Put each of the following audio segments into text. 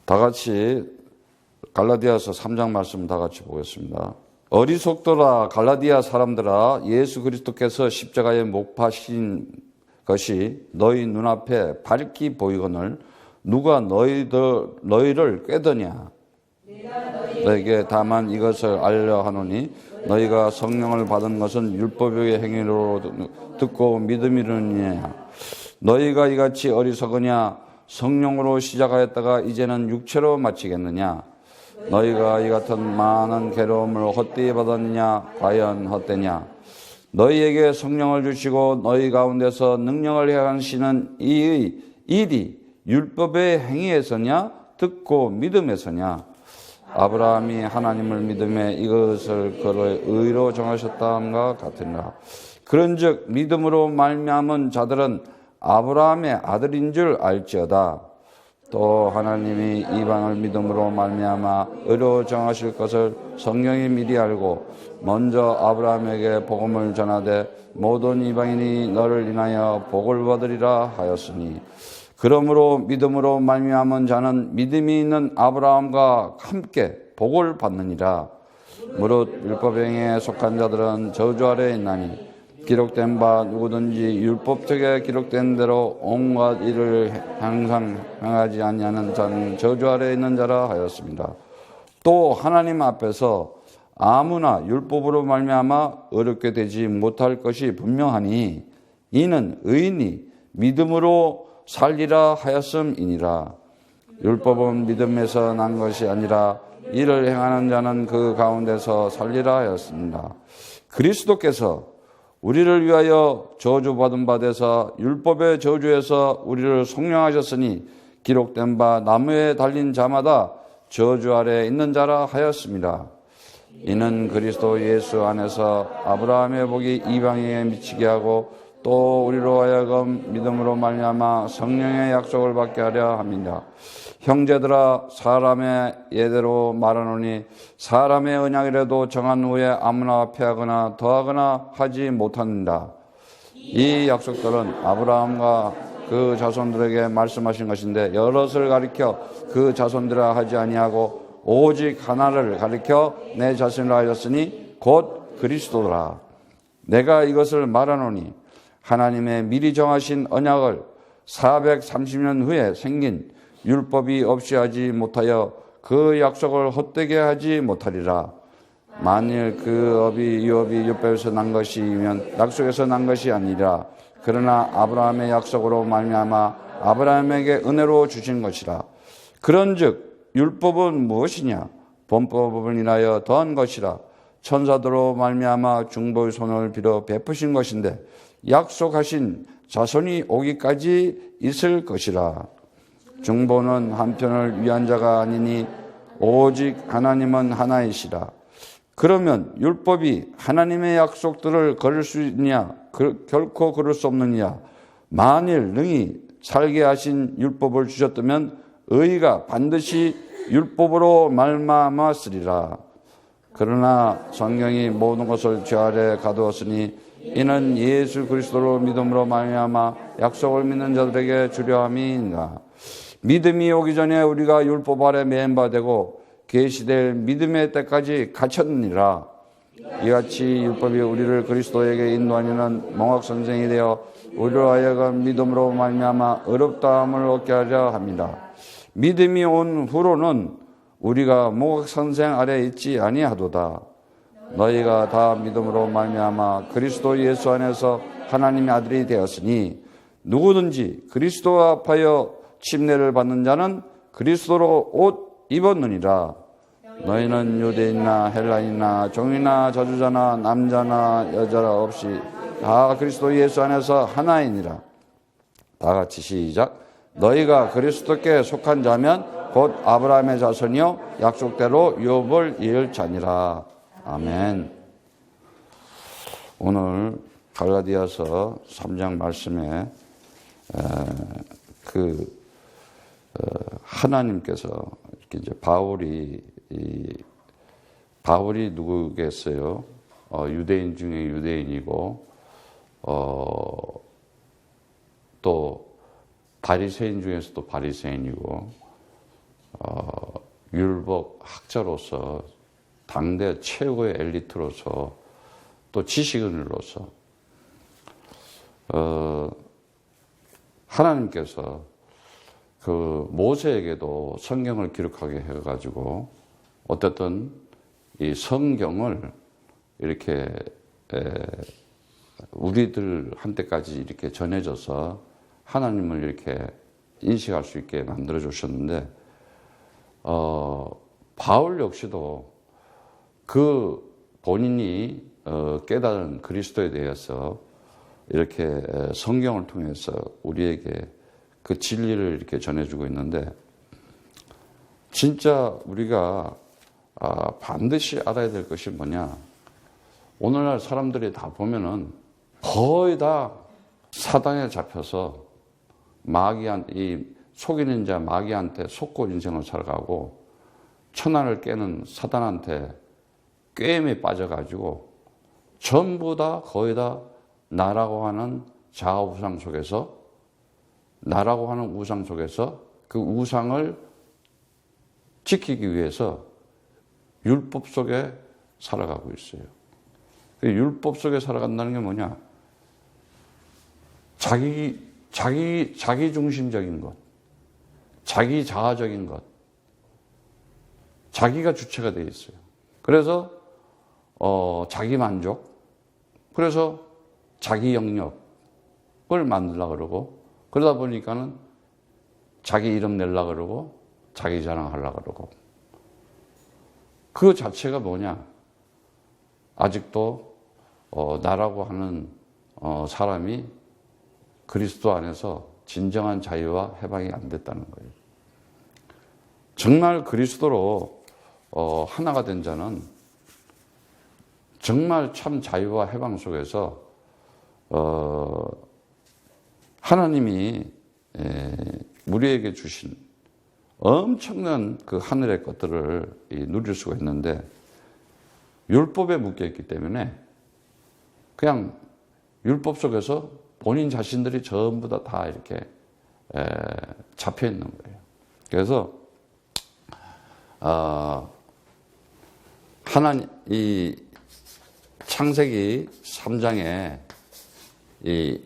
다 같이 갈라디아서 3장 말씀 다 같이 보겠습니다. 어리석도라 갈라디아 사람들아, 예수 그리스도께서 십자가에 못 박히신 것이 너희 눈앞에 밝히 보이거늘 누가 너희를 꾀더냐. 너에게 다만 이것을 알려 하노니 너희가 성령을 받은 것은 율법의 행위로 듣고 믿음이느니라. 너희가 이같이 어리석으냐. 성령으로 시작하였다가 이제는 육체로 마치겠느냐. 너희가 이 같은 많은 괴로움을 헛되이 받았느냐. 과연 헛되냐. 너희에게 성령을 주시고 너희 가운데서 능력을 행하시는 이의 일이 율법의 행위에서냐 듣고 믿음에서냐. 아브라함이 하나님을 믿음에 이것을 그의 의로 정하셨다함과 같으니라. 그런즉 믿음으로 말미암은 자들은 아브라함의 아들인 줄 알지어다. 또 하나님이 이방을 믿음으로 말미암아 의로 정하실 것을 성령이 미리 알고 먼저 아브라함에게 복음을 전하되 모든 이방인이 너를 인하여 복을 받으리라 하였으니, 그러므로 믿음으로 말미암은 자는 믿음이 있는 아브라함과 함께 복을 받느니라. 무릇 율법 행위에 속한 자들은 저주 아래에 있나니 기록된 바 누구든지 율법책에 기록된 대로 온갖 일을 항상 행하지 아니하는 자는 저주 아래에 있는 자라 하였습니다. 또 하나님 앞에서 아무나 율법으로 말미암아 어렵게 되지 못할 것이 분명하니 이는 의인이 믿음으로 살리라 하였음이니라. 율법은 믿음에서 난 것이 아니라 이를 행하는 자는 그 가운데서 살리라 하였습니다. 그리스도께서 우리를 위하여 저주받은 바 되사 율법의 저주에서 우리를 속량하셨으니 기록된 바 나무에 달린 자마다 저주 아래에 있는 자라 하였습니다. 이는 그리스도 예수 안에서 아브라함의 복이 이방인에게 미치게 하고 또 우리로 하여금 믿음으로 말미암아 성령의 약속을 받게 하려 합니다. 형제들아, 사람의 예대로 말하노니 사람의 언약이라도 정한 후에 아무나 패하거나 더하거나 하지 못한다. 이 약속들은 아브라함과 그 자손들에게 말씀하신 것인데 여럿을 가리켜 그 자손들아 하지 아니하고 오직 하나를 가리켜 내 자신을 하였으니 곧 그리스도라. 내가 이것을 말하노니 하나님의 미리 정하신 언약을 430년 후에 생긴 율법이 없이 하지 못하여 그 약속을 헛되게 하지 못하리라. 만일 그 업이 유업이 율법에서 난 것이면 약속에서 난 것이 아니라 그러나 아브라함의 약속으로 말미암아 아브라함에게 은혜로 주신 것이라. 그런즉 율법은 무엇이냐? 본법을 인하여 더한 것이라. 천사들로 말미암아 중보의 손을 빌어 베푸신 것인데 약속하신 자손이 오기까지 있을 것이라. 중보는 한편을 위한 자가 아니니 오직 하나님은 하나이시라. 그러면 율법이 하나님의 약속들을 걸을 수 있느냐? 결코 그럴 수 없느냐? 만일 능히 살게 하신 율법을 주셨다면 의가 반드시 율법으로 말미암았으리라. 그러나 성경이 모든 것을 죄 아래 가두었으니 이는 예수 그리스도로 믿음으로 말미암아 약속을 믿는 자들에게 주려 함이니라. 믿음이 오기 전에 우리가 율법 아래 매인 바 되고 계시될 믿음의 때까지 갇혔느니라. 이같이 율법이 우리를 그리스도에게 인도하려는 몽학선생이 되어 우리로 하여금 믿음으로 말미암아 의롭다함을 얻게 하려 합니다. 믿음이 온 후로는 우리가 몽학선생 아래 있지 아니하도다. 너희가 다 믿음으로 말미암아 그리스도 예수 안에서 하나님의 아들이 되었으니 누구든지 그리스도와 합하여 침례를 받는 자는 그리스도로 옷 입었느니라. 너희는 유대인이나 헬라인이나 종이나 저주자나 남자나 여자라 없이 다 그리스도 예수 안에서 하나이니라. 다 같이 시작. 너희가 그리스도께 속한 자면 곧 아브라함의 자손이요 약속대로 율법을 이을 자니라. 아멘. 오늘 갈라디아서 3장 말씀에 하나님께서 이렇게 이제 바울이 누구겠어요? 유대인 중에 유대인이고 또 바리새인 중에서도 바리새인이고 율법 학자로서 당대 최고의 엘리트로서 또 지식인으로서 하나님께서 그 모세에게도 성경을 기록하게 해가지고 어쨌든 이 성경을 이렇게 우리들한테까지 이렇게 전해져서 하나님을 이렇게 인식할 수 있게 만들어 주셨는데 바울 역시도 그 본인이 깨달은 그리스도에 대해서 이렇게 성경을 통해서 우리에게 그 진리를 이렇게 전해주고 있는데 진짜 우리가 반드시 알아야 될 것이 뭐냐. 오늘날 사람들이 다 보면은 거의 다 사단에 잡혀서 이 속이는 자 마귀한테 속고 인생을 살아가고 천하를 깨는 사단한테 꾀임에 빠져가지고 전부 다 거의 다 나라고 하는 자아우상 속에서 나라고 하는 우상 속에서 그 우상을 지키기 위해서 율법 속에 살아가고 있어요. 율법 속에 살아간다는 게 뭐냐? 자기 중심적인 것, 자기 자아적인 것, 자기가 주체가 되어 있어요. 그래서 자기 만족, 그래서 자기 영역을 만들려고 그러고 그러다 보니까는 자기 이름 내려고 그러고 자기 자랑하려고 그러고 그 자체가 뭐냐? 아직도 나라고 하는 사람이 그리스도 안에서 진정한 자유와 해방이 안 됐다는 거예요. 정말 그리스도로 하나가 된 자는 정말 참 자유와 해방 속에서 하나님이 우리에게 주신 엄청난 그 하늘의 것들을 누릴 수가 있는데 율법에 묶여있기 때문에 그냥 율법 속에서 본인 자신들이 전부 다 이렇게 잡혀 있는 거예요. 그래서 하나님 이 창세기 3장에 이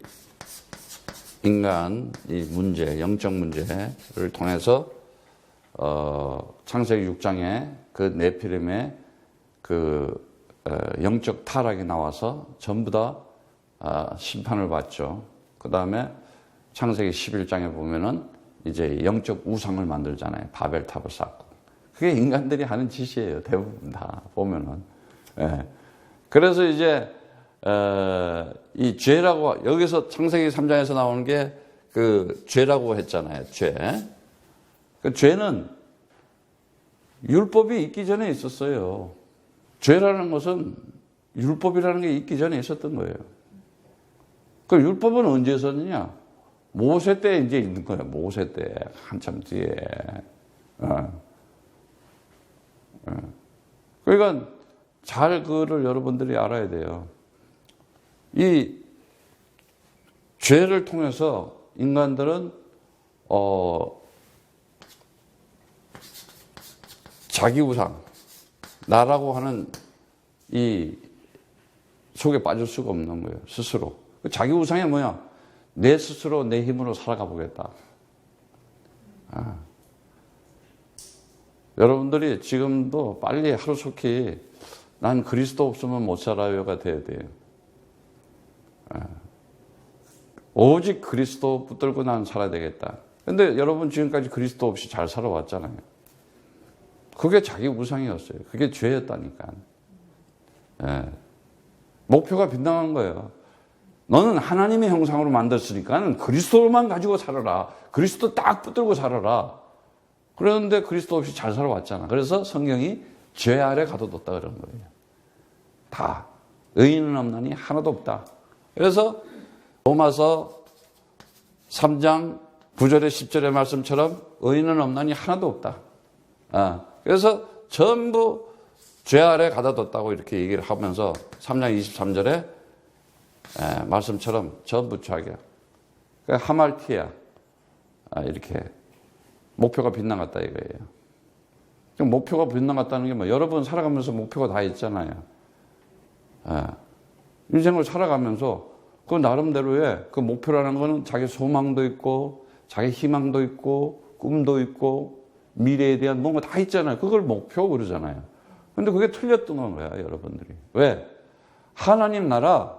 인간 이 문제, 영적 문제를 통해서 창세기 6장에 그 네피림의 그 영적 타락이 나와서 전부 다 심판을 받죠. 그 다음에 창세기 11장에 보면은 이제 영적 우상을 만들잖아요. 바벨탑을 쌓고. 그게 인간들이 하는 짓이에요. 대부분 다 보면은. 예. 그래서 이제 이 죄라고 여기서 창세기 3장에서 나오는 게 그 죄라고 했잖아요. 죄. 그 죄는 율법이 있기 전에 있었어요. 죄라는 것은 율법이라는 게 있기 전에 있었던 거예요. 그 율법은 언제 있었느냐? 모세 때 이제 있는 거예요. 모세 때 한참 뒤에. 그러니까 잘 그거를 여러분들이 알아야 돼요. 이 죄를 통해서 인간들은 자기 우상, 나라고 하는 이 속에 빠질 수가 없는 거예요. 스스로. 자기 우상이 뭐야? 내 스스로 내 힘으로 살아가 보겠다. 여러분들이 지금도 빨리 하루속히 난 그리스도 없으면 못 살아요가 돼야 돼요. 오직 그리스도 붙들고 난 살아야 되겠다. 근데 여러분 지금까지 그리스도 없이 잘 살아왔잖아요. 그게 자기 우상이었어요. 그게 죄였다니까. 목표가 빗나간 거예요. 너는 하나님의 형상으로 만들었으니까 그리스도만 가지고 살아라. 그리스도 딱 붙들고 살아라. 그런데 그리스도 없이 잘 살아왔잖아. 그래서 성경이 죄 아래 가둬뒀다 그런 거예요. 다. 의인은 없나니 하나도 없다. 그래서 로마서 3장 9절에 10절의 말씀처럼 의인은 없나니 하나도 없다. 그래서 전부 죄 아래 가둬뒀다고 이렇게 얘기를 하면서 3장 23절에 말씀처럼 전부 죄악이야. 하말티야. 이렇게 목표가 빗나갔다 이거예요. 목표가 빗나갔다는 게 뭐, 여러분 살아가면서 목표가 다 있잖아요. 예. 인생을 살아가면서 그 나름대로의 그 목표라는 거는 자기 소망도 있고, 자기 희망도 있고, 꿈도 있고, 미래에 대한 뭔가 다 있잖아요. 그걸 목표 그러잖아요. 근데 그게 틀렸던 거야, 여러분들이. 왜? 하나님 나라,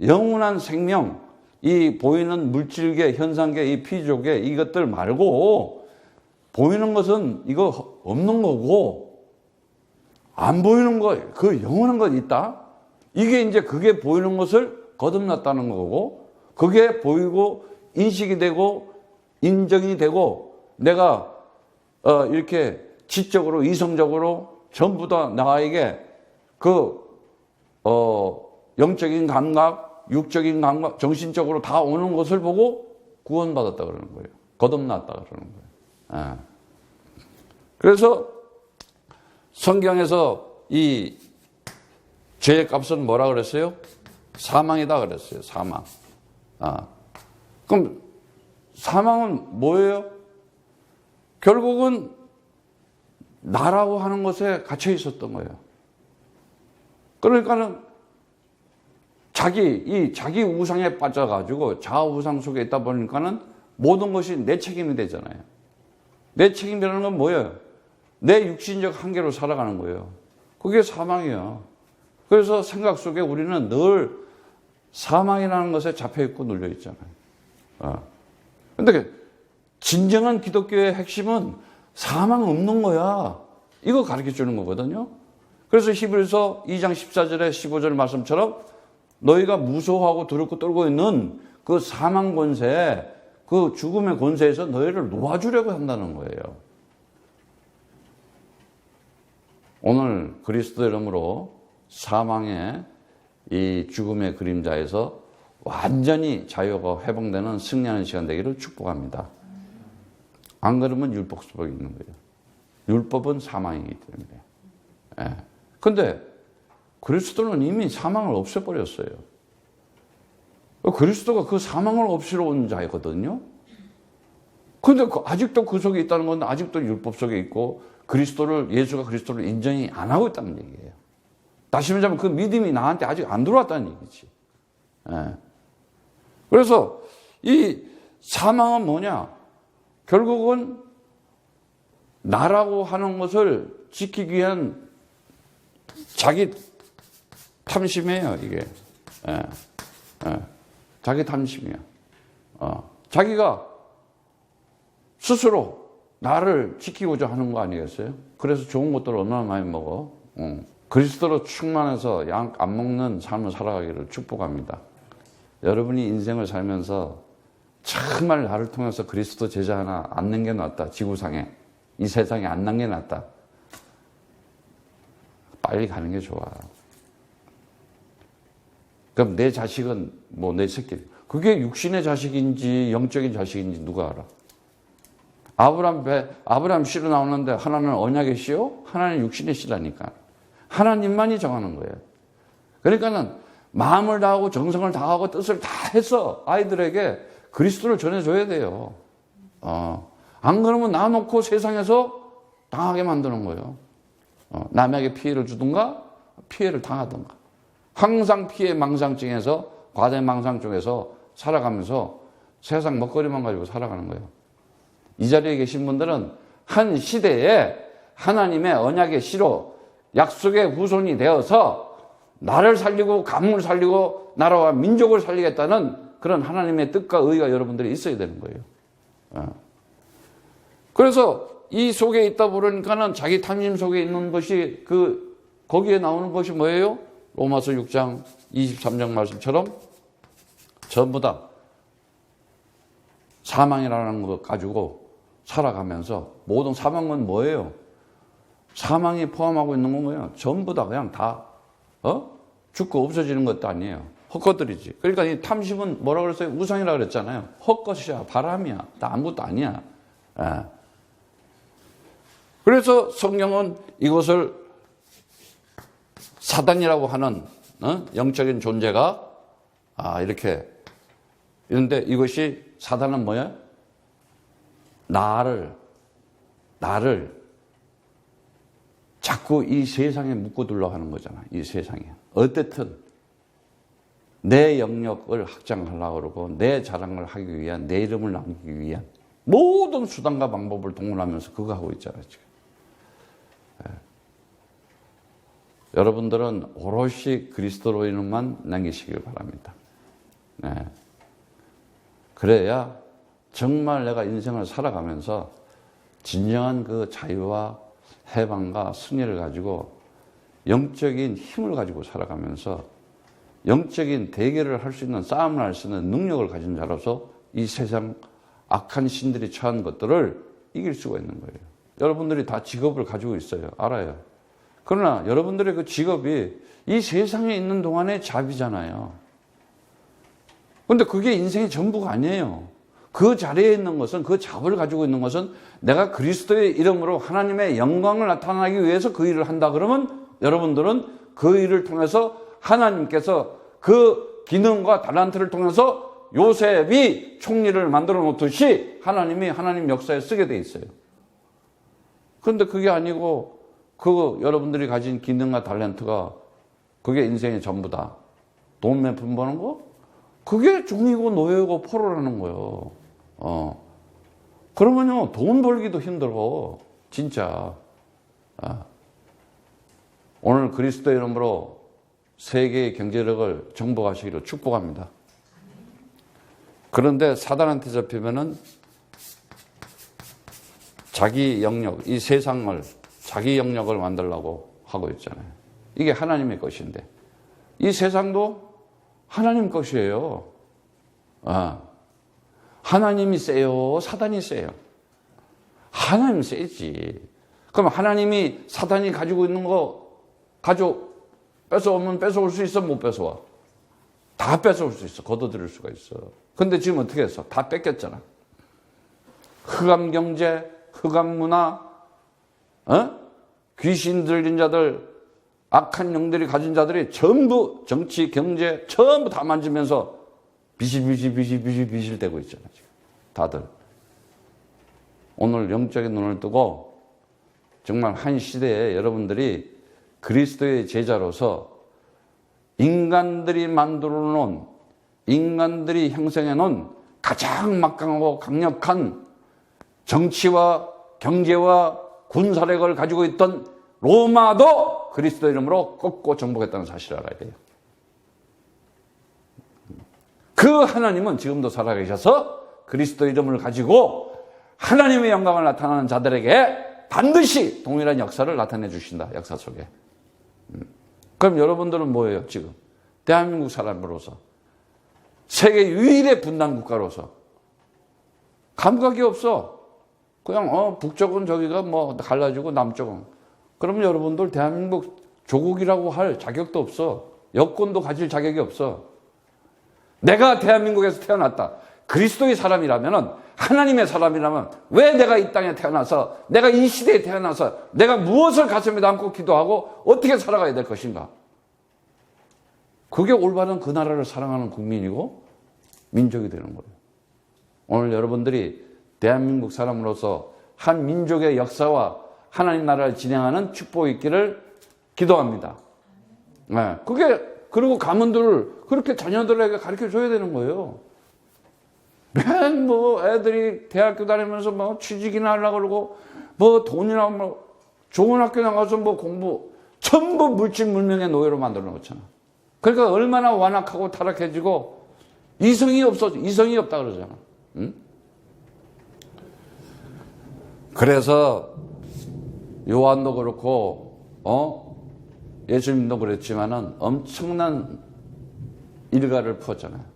영원한 생명, 이 보이는 물질계, 현상계, 이 피조계, 이것들 말고, 보이는 것은 이거 없는 거고, 안 보이는 거, 그 영원한 것 있다? 이게 이제 그게 보이는 것을 거듭났다는 거고, 그게 보이고, 인식이 되고, 인정이 되고, 내가, 이렇게 지적으로, 이성적으로 전부 다 나에게 영적인 감각, 육적인 감각, 정신적으로 다 오는 것을 보고 구원받았다 그러는 거예요. 거듭났다 그러는 거예요. 예. 그래서 성경에서 이 죄의 값은 뭐라 그랬어요? 사망이다 그랬어요. 사망. 그럼 사망은 뭐예요? 결국은 나라고 하는 것에 갇혀 있었던 거예요. 그러니까는 자기 우상에 빠져가지고 자아 우상 속에 있다 보니까는 모든 것이 내 책임이 되잖아요. 내 책임이라는 건 뭐예요? 내 육신적 한계로 살아가는 거예요. 그게 사망이에요. 그래서 생각 속에 우리는 늘 사망이라는 것에 잡혀있고 눌려있잖아요. 근데 진정한 기독교의 핵심은 사망 없는 거야. 이거 가르쳐 주는 거거든요. 그래서 히브리서 2장 14절에 15절 말씀처럼 너희가 무서워하고 두렵고 떨고 있는 그 사망 권세, 그 죽음의 권세에서 너희를 놓아주려고 한다는 거예요. 오늘 그리스도 이름으로 사망의 이 죽음의 그림자에서 완전히 자유가 회복되는 승리하는 시간 되기를 축복합니다. 안 그러면 율법 속에 있는 거예요. 율법은 사망이기 때문에. 근데 그리스도는 이미 사망을 없애버렸어요. 그리스도가 그 사망을 없애러 온 자이거든요. 근데 아직도 그 속에 있다는 건 아직도 율법 속에 있고 예수가 그리스도를 인정이 안 하고 있다는 얘기예요. 다시 말하면 그 믿음이 나한테 아직 안 들어왔다는 얘기지. 그래서 이 사망은 뭐냐? 결국은 나라고 하는 것을 지키기 위한 자기 탐심이에요, 이게. 자기 탐심이야. 자기가 스스로 나를 지키고자 하는 거 아니겠어요? 그래서 좋은 것들을 얼마나 많이 먹어? 그리스도로 충만해서 양 안 먹는 삶을 살아가기를 축복합니다. 여러분이 인생을 살면서 정말 나를 통해서 그리스도 제자 하나 앉는 게 낫다. 지구상에. 이 세상에 안 난 게 낫다. 빨리 가는 게 좋아. 그럼 내 자식은 내 새끼. 그게 육신의 자식인지 영적인 자식인지 누가 알아? 아브라함 씨로 나오는데 하나는 언약의 씨요? 하나는 육신의 씨라니까. 하나님만이 정하는 거예요. 그러니까는 마음을 다하고 정성을 다하고 뜻을 다 해서 아이들에게 그리스도를 전해줘야 돼요. 안 그러면 놔놓고 세상에서 당하게 만드는 거예요. 남에게 피해를 주든가 피해를 당하든가. 항상 피해 망상증에서 과대망상 쪽에서 살아가면서 세상 먹거리만 가지고 살아가는 거예요. 이 자리에 계신 분들은 한 시대에 하나님의 언약의 씨로 약속의 후손이 되어서 나를 살리고 가문을 살리고 나라와 민족을 살리겠다는 그런 하나님의 뜻과 의가 여러분들이 있어야 되는 거예요. 그래서 이 속에 있다 보니까는 자기 탐심 속에 있는 것이 거기에 나오는 것이 뭐예요? 로마서 6장 23장 말씀처럼 전부 다 사망이라는 것 가지고 살아가면서 모든 사망은 뭐예요? 사망이 포함하고 있는 건 뭐예요? 전부 다 그냥 다 죽고 없어지는 것도 아니에요. 헛것들이지. 그러니까 이 탐심은 뭐라 그랬어요? 우상이라 그랬잖아요. 헛것이야, 바람이야, 다 아무것도 아니야. 그래서 성경은 이것을 사단이라고 하는 영적인 존재가 이렇게 이런데 이것이 사단은 뭐야? 나를 자꾸 이 세상에 묶어두려고 하는 거잖아. 이 세상에. 어쨌든 내 영역을 확장하려고 그러고 내 자랑을 하기 위한, 내 이름을 남기기 위한 모든 수단과 방법을 동원하면서 그거 하고 있잖아요, 지금. 여러분들은 오롯이 그리스도로인만 남기시길 바랍니다. 그래야 정말 내가 인생을 살아가면서 진정한 그 자유와 해방과 승리를 가지고 영적인 힘을 가지고 살아가면서 영적인 대결을 할 수 있는, 싸움을 할 수 있는 능력을 가진 자로서 이 세상 악한 신들이 처한 것들을 이길 수가 있는 거예요. 여러분들이 다 직업을 가지고 있어요. 알아요. 그러나 여러분들의 그 직업이 이 세상에 있는 동안의 잡이잖아요. 그런데 그게 인생의 전부가 아니에요. 그 자리에 있는 것은, 그 잡을 가지고 있는 것은 내가 그리스도의 이름으로 하나님의 영광을 나타나기 위해서 그 일을 한다 그러면 여러분들은 그 일을 통해서 하나님께서 그 기능과 달란트를 통해서 요셉이 총리를 만들어 놓듯이 하나님이 하나님 역사에 쓰게 돼 있어요. 그런데 그게 아니고 그 여러분들이 가진 기능과 달란트가 그게 인생의 전부다. 돈 몇 푼 버는 거? 그게 종이고 노예고 포로라는 거예요. 그러면요, 돈 벌기도 힘들어. 진짜. 오늘 그리스도의 이름으로 세계의 경제력을 정복하시기를 축복합니다. 그런데 사단한테 잡히면은 자기 영역, 이 세상을 자기 영역을 만들려고 하고 있잖아요. 이게 하나님의 것인데 이 세상도 하나님 것이에요. 하나님이 세요? 사단이 세요? 하나님 세지. 그럼 하나님이 사단이 가지고 있는 거 뺏어오면 뺏어올 수 있어? 못 뺏어와? 다 뺏어올 수 있어. 걷어들일 수가 있어. 근데 지금 어떻게 했어? 다 뺏겼잖아. 흑암 경제, 흑암 문화, 귀신 들린 자들, 악한 영들이 가진 자들이 전부 정치, 경제 전부 다 만지면서 비실대고 있잖아, 지금. 다들. 오늘 영적인 눈을 뜨고 정말 한 시대에 여러분들이 그리스도의 제자로서 인간들이 만들어 놓은, 인간들이 형성해 놓은 가장 막강하고 강력한 정치와 경제와 군사력을 가지고 있던 로마도 그리스도 이름으로 꺾고 정복했다는 사실을 알아야 돼요. 그 하나님은 지금도 살아계셔서 그리스도 이름을 가지고 하나님의 영광을 나타나는 자들에게 반드시 동일한 역사를 나타내 주신다. 역사 속에. 그럼 여러분들은 뭐예요 지금? 대한민국 사람으로서, 세계 유일의 분단 국가로서 감각이 없어. 그냥 북쪽은 저기가 뭐 갈라지고 남쪽은. 그러면 여러분들 대한민국 조국이라고 할 자격도 없어. 여권도 가질 자격이 없어. 내가 대한민국에서 태어났다. 그리스도의 사람이라면, 하나님의 사람이라면 왜 내가 이 땅에 태어나서, 내가 이 시대에 태어나서 내가 무엇을 가슴에 담고 기도하고 어떻게 살아가야 될 것인가? 그게 올바른 그 나라를 사랑하는 국민이고 민족이 되는 거예요. 오늘 여러분들이 대한민국 사람으로서 한 민족의 역사와 하나님 나라를 진행하는 축복이 있기를 기도합니다. 네. 그리고 가문들을 그렇게 자녀들에게 가르쳐 줘야 되는 거예요. 맨 애들이 대학교 다니면서 취직이나 하려고 그러고, 돈이나 좋은 학교 나가서 공부, 전부 물질물명의 노예로 만들어 놓잖아. 그러니까 얼마나 완악하고 타락해지고, 이성이 없다 그러잖아. 응? 그래서, 요한도 그렇고, 예수님도 그랬지만은 엄청난 일가를 풀었잖아요.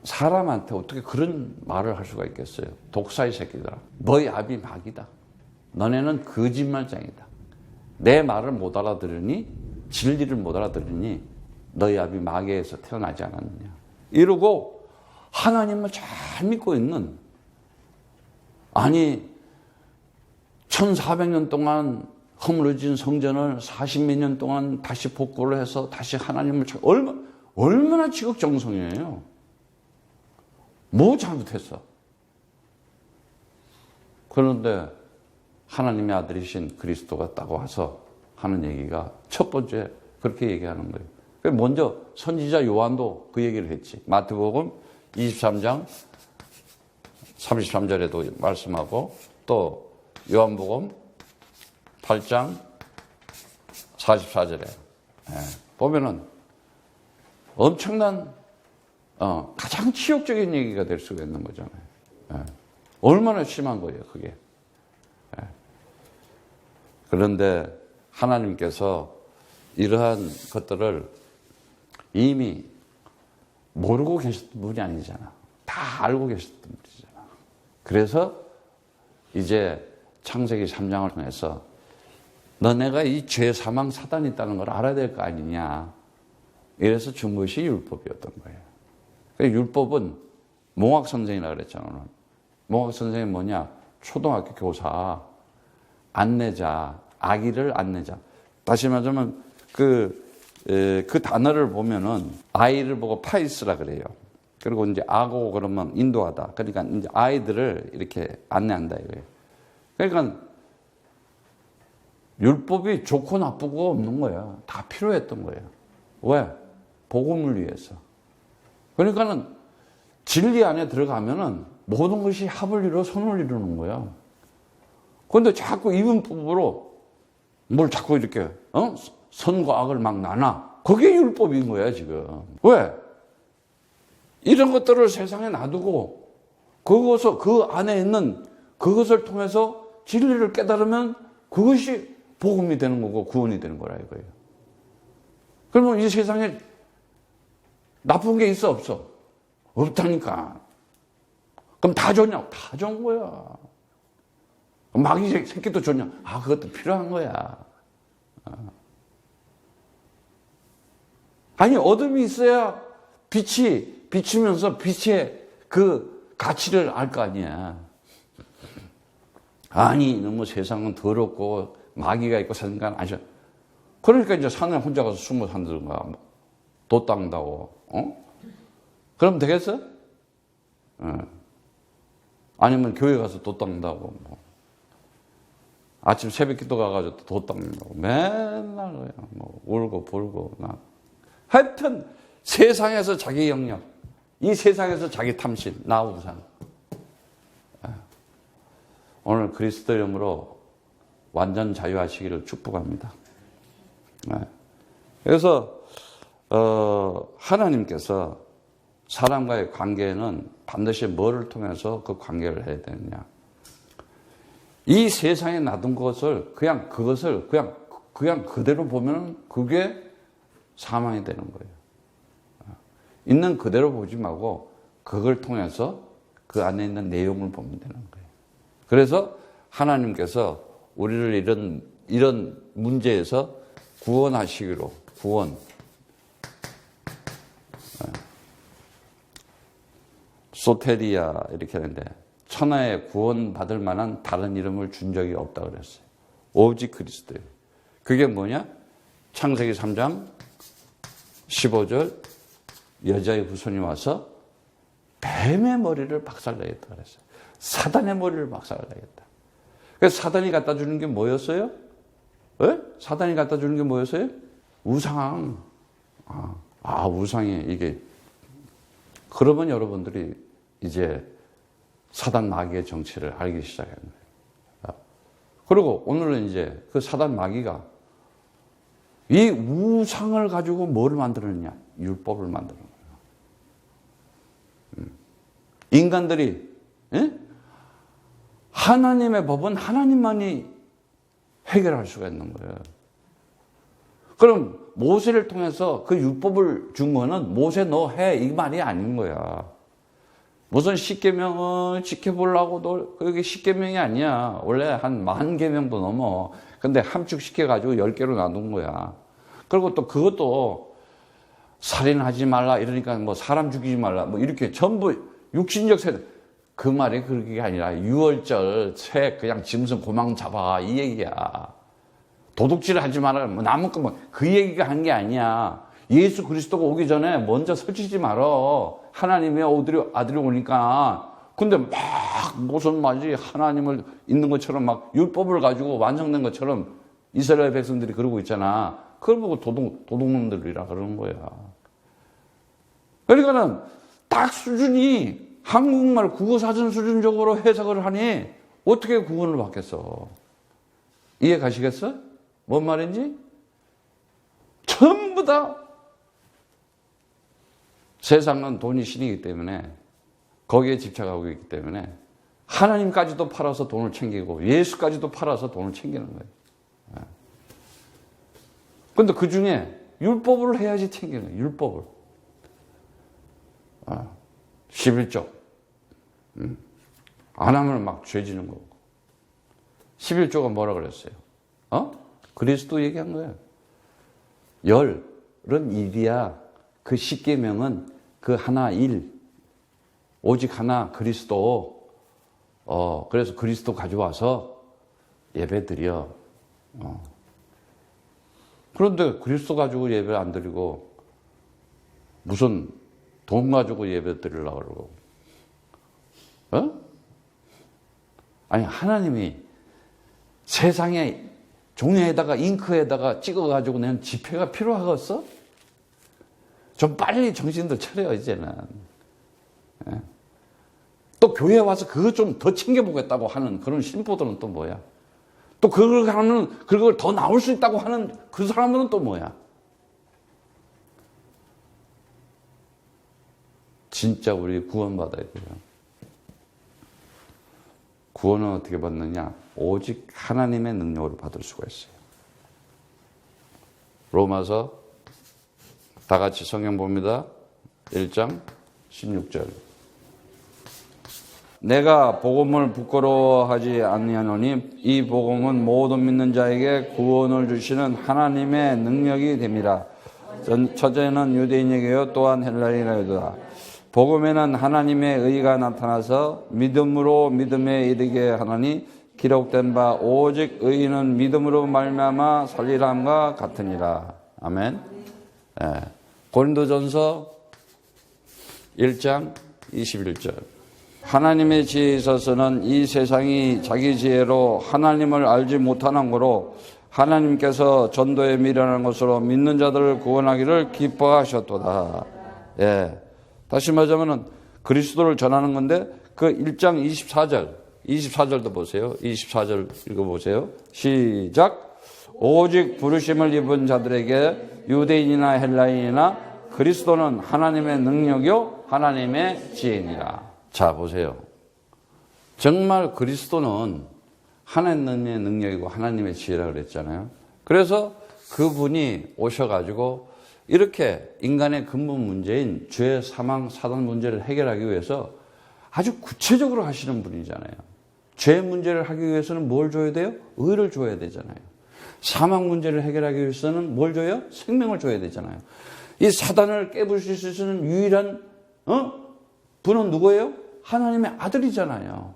사람한테 어떻게 그런 말을 할 수가 있겠어요? 독사의 새끼들아. 너희 아비 마귀다. 너네는 거짓말장이다. 내 말을 못 알아들으니, 진리를 못 알아들으니 너희 아비 마귀에서 태어나지 않았느냐. 이러고 하나님을 잘 믿고 있는, 1400년 동안 허물어진 성전을 40몇 년 동안 다시 복구를 해서 다시 하나님을 얼마나 지극정성이에요. 뭐 잘못했어? 그런데 하나님의 아들이신 그리스도가 딱 와서 하는 얘기가 첫 번째 그렇게 얘기하는 거예요. 먼저 선지자 요한도 그 얘기를 했지. 마태복음 23장 33절에도 말씀하고 또 요한복음 8장 44절에 보면은 엄청난 가장 치욕적인 얘기가 될 수가 있는 거잖아요. 얼마나 심한 거예요, 그게. 그런데 하나님께서 이러한 것들을 이미 모르고 계셨던 분이 아니잖아. 다 알고 계셨던 분이잖아. 그래서 이제 창세기 3장을 통해서 너네가 이 죄, 사망, 사단이 있다는 걸 알아야 될 거 아니냐. 이래서 준 것이 율법이었던 거예요. 율법은 몽학 선생이라고 그랬잖아. 오늘. 몽학 선생이 뭐냐? 초등학교 교사, 안내자, 아기를 안내자. 다시 말하면 그 단어를 보면은 아이를 보고 파이스라 그래요. 그리고 이제 아고 그러면 인도하다. 그러니까 이제 아이들을 이렇게 안내한다 이거예요. 그러니까 율법이 좋고 나쁘고 없는 거야. 다 필요했던 거예요. 왜? 복음을 위해서. 그러니까는 진리 안에 들어가면은 모든 것이 합을 이루어 선을 이루는 거야. 그런데 자꾸 이분법으로 뭘 자꾸 이렇게 선과 악을 막 나눠. 그게 율법인 거야 지금. 왜? 이런 것들을 세상에 놔두고 그것을 그 안에 있는 그것을 통해서 진리를 깨달으면 그것이 복음이 되는 거고 구원이 되는 거라 이거예요. 그러면 이 세상에 나쁜 게 있어 없어? 없다니까. 그럼 다 좋냐? 다 좋은 거야. 마귀 새끼도 좋냐? 그것도 필요한 거야. 아니 어둠이 있어야 빛이 비추면서 빛의 그 가치를 알 거 아니야. 아니 너무 세상은 더럽고 마귀가 있고 사니까 아셔. 그러니까 이제 산에 혼자 가서 숨어 산다든가 도 닦는다고. 그럼 되겠어? 아니면 교회 가서 도 닦는다고. 아침 새벽 기도 가가지고 도 닦는다고. 맨날 그냥 울고 불고. 하여튼 세상에서 자기 영역, 이 세상에서 자기 탐심, 나 우상. 오늘 그리스도 이름으로 완전 자유하시기를 축복합니다. 그래서 하나님께서 사람과의 관계는 반드시 뭐를 통해서 그 관계를 해야 되느냐. 이 세상에 놔둔 것을 그냥 그대로 보면 그게 사망이 되는 거예요. 있는 그대로 보지 말고 그걸 통해서 그 안에 있는 내용을 보면 되는 거예요. 그래서 하나님께서 우리를 이런 문제에서 구원하시기로 구원. 소테리아 이렇게 하는데 천하에 구원받을 만한 다른 이름을 준 적이 없다고 그랬어요. 오직 그리스도예요. 그게 뭐냐? 창세기 3장 15절 여자의 후손이 와서 뱀의 머리를 박살내겠다 그랬어요. 사단의 머리를 박살내겠다. 그래서 사단이 갖다 주는 게 뭐였어요? 네? 사단이 갖다 주는 게 뭐였어요? 우상. 우상이 이게. 그러면 여러분들이 이제 사단 마귀의 정체를 알기 시작하는 거예요. 그리고 오늘은 이제 그 사단 마귀가 이 우상을 가지고 뭐를 만들었냐? 율법을 만드는 거예요. 인간들이 하나님의 법은 하나님만이 해결할 수가 있는 거예요. 그럼 모세를 통해서 그 율법을 준 거는 모세 너 해 이 말이 아닌 거야. 무슨 십계명을 지켜보려고도 그게 십계명이 아니야. 원래 한 10,000계명도 넘어. 근데 함축시켜가지고 10개로 나눈 거야. 그리고 또 그것도 살인하지 말라 이러니까 뭐 사람 죽이지 말라 뭐 이렇게 전부 육신적 세대. 그 말이 그게 아니라 유월절 새 그냥 짐승 고망 잡아 이 얘기야. 도둑질 하지 마라 뭐 남은 거 뭐 그 얘기가 한 게 아니야. 예수 그리스도가 오기 전에 먼저 설치지 말어. 하나님의 아들이 오니까. 근데 막 무슨 말이지 하나님을 있는 것처럼 막 율법을 가지고 완성된 것처럼 이스라엘 백성들이 그러고 있잖아. 그걸 보고 도둑놈들이라 그러는 거야. 그러니까는 딱 수준이 한국말 국어사전 수준적으로 해석을 하니 어떻게 구원을 받겠어? 이해 가시겠어? 뭔 말인지? 전부 다 세상은 돈이 신이기 때문에 거기에 집착하고 있기 때문에 하나님까지도 팔아서 돈을 챙기고 예수까지도 팔아서 돈을 챙기는 거예요. 그런데 그 중에 율법을 해야지 챙기는 거예요. 율법을. 11조. 안 하면 막 죄지는 거고. 11조가 뭐라 그랬어요? 그리스도 얘기한 거예요. 열은 일이야. 그 10계명은 그 하나 일. 오직 하나 그리스도. 그래서 그리스도 가져와서 예배 드려. 그런데 그리스도 가지고 예배 안 드리고 무슨 돈 가지고 예배 드리려고 그러고. 아니, 하나님이 세상에 종이에다가 잉크에다가 찍어가지고 낸 지폐가 필요하겠어? 좀 빨리 정신들 차려, 이제는. 또 교회에 와서 그거 좀 더 챙겨보겠다고 하는 그런 신부들은 또 뭐야? 또 그걸 더 나올 수 있다고 하는 그 사람들은 또 뭐야? 진짜 우리 구원받아야 돼요. 구원은 어떻게 받느냐? 오직 하나님의 능력으로 받을 수가 있어요. 로마서 다 같이 성경 봅니다. 1장 16절. 내가 복음을 부끄러워하지 아니하노니 이 복음은 모든 믿는 자에게 구원을 주시는 하나님의 능력이 됨이라. 첫째는 유대인에게요 또한 헬라인에게도다. 복음에는 하나님의 의가 나타나서 믿음으로 믿음에 이르게 하나니 기록된 바 오직 의인은 믿음으로 말미암아 살리라 함과 같으니라. 아멘. 고린도전서 1장 21절. 하나님의 지혜에 있어서는 이 세상이 자기 지혜로 하나님을 알지 못하는 거로 하나님께서 전도에 미련한 것으로 믿는 자들을 구원하기를 기뻐하셨도다. 다시 말하자면 그리스도를 전하는 건데 그 1장 24절도 보세요. 24절 읽어보세요. 시작. 오직 부르심을 입은 자들에게 유대인이나 헬라인이나 그리스도는 하나님의 능력이요 하나님의 지혜니라. 자, 보세요. 정말 그리스도는 하나님의 능력이고 하나님의 지혜라고 그랬잖아요. 그래서 그분이 오셔가지고 이렇게 인간의 근본 문제인 죄, 사망, 사단 문제를 해결하기 위해서 아주 구체적으로 하시는 분이잖아요. 죄 문제를 하기 위해서는 뭘 줘야 돼요? 의를 줘야 되잖아요. 사망 문제를 해결하기 위해서는 뭘 줘요? 생명을 줘야 되잖아요. 이 사단을 깨부실 수 있는 유일한 분은 누구예요? 하나님의 아들이잖아요.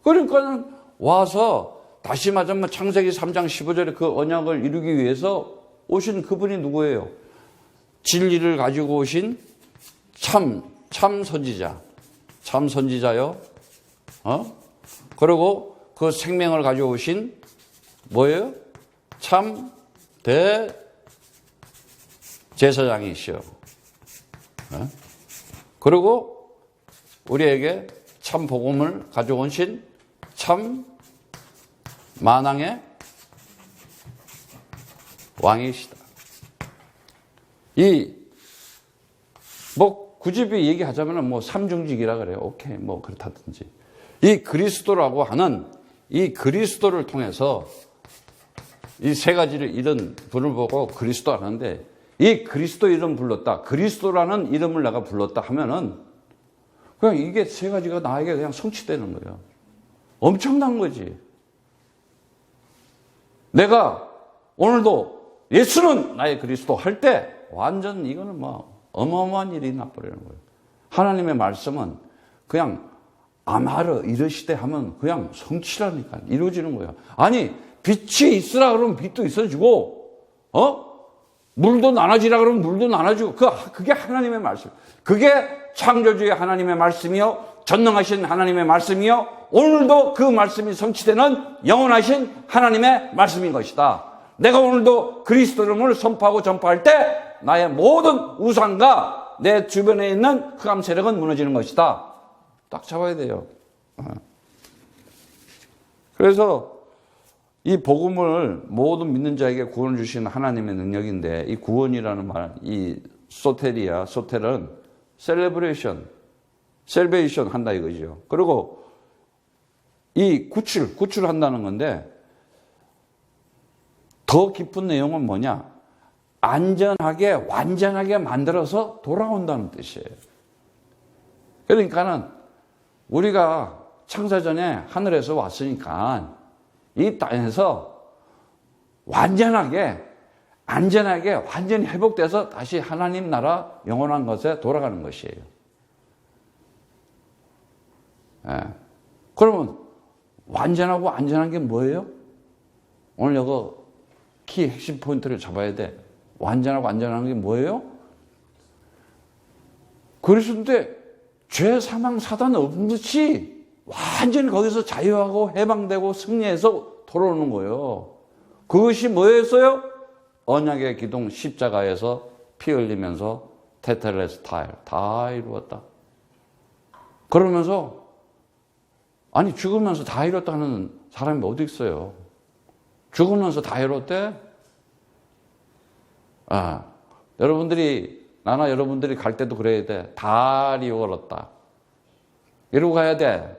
그러니까 와서 다시 말하면 창세기 3장 15절에 그 언약을 이루기 위해서 오신 그분이 누구예요? 진리를 가지고 오신 참 선지자. 참 선지자요. 그리고 그 생명을 가지고 오신 뭐예요? 참 대제사장이시오. 그리고 우리에게 참 복음을 가져오신 참 만왕의 왕이시다. 굳이 얘기하자면 삼중직이라 그래요. 오케이, 그렇다든지. 이 그리스도라고 하는 이 그리스도를 통해서 이 세 가지를 이런 분을 보고 그리스도 하는데 이 그리스도 이름 불렀다. 그리스도라는 이름을 내가 불렀다 하면은 그냥 이게 세 가지가 나에게 그냥 성취되는 거예요. 엄청난 거지. 내가 오늘도 예수는 나의 그리스도 할 때 완전 이거는 어마어마한 일이 나버리는 거예요. 하나님의 말씀은 그냥 아마르 이르시되 하면 그냥 성취라니까 이루어지는 거예요. 아니 빛이 있으라 그러면 빛도 있어지고 물도 나눠지라 그러면 물도 나눠지고 그게 하나님의 말씀. 그게 창조주의 하나님의 말씀이요 전능하신 하나님의 말씀이요 오늘도 그 말씀이 성취되는 영원하신 하나님의 말씀인 것이다. 내가 오늘도 그리스도를 선포하고 전파할 때 나의 모든 우상과 내 주변에 있는 흑암 세력은 무너지는 것이다. 딱 잡아야 돼요. 그래서 이 복음을 모든 믿는 자에게 구원을 주시는 하나님의 능력인데, 이 구원이라는 말, 이 소텔은 셀베이션 한다 이거죠. 그리고 이 구출한다는 건데, 더 깊은 내용은 뭐냐? 안전하게, 완전하게 만들어서 돌아온다는 뜻이에요. 그러니까는 우리가 창세전에 하늘에서 왔으니까 이 땅에서 완전하게, 안전하게, 완전히 회복돼서 다시 하나님 나라 영원한 것에 돌아가는 것이에요. 예. 그러면 완전하고 안전한 게 뭐예요? 오늘 이거 키 핵심 포인트를 잡아야 돼. 완전하고 안전한 게 뭐예요? 그리스도인데 죄, 사망, 사단 없이 완전히 거기서 자유하고 해방되고 승리해서 돌아오는 거예요. 그것이 뭐였어요? 언약의 기둥 십자가에서 피 흘리면서 테텔레스타일 다 이루었다. 그러면서 아니 죽으면서 다 이뤘다는 사람이 어디 있어요? 죽으면서 다 이뤘대? 나나 여러분들이 갈 때도 그래야 돼. 다 이루었다. 이러고 가야 돼.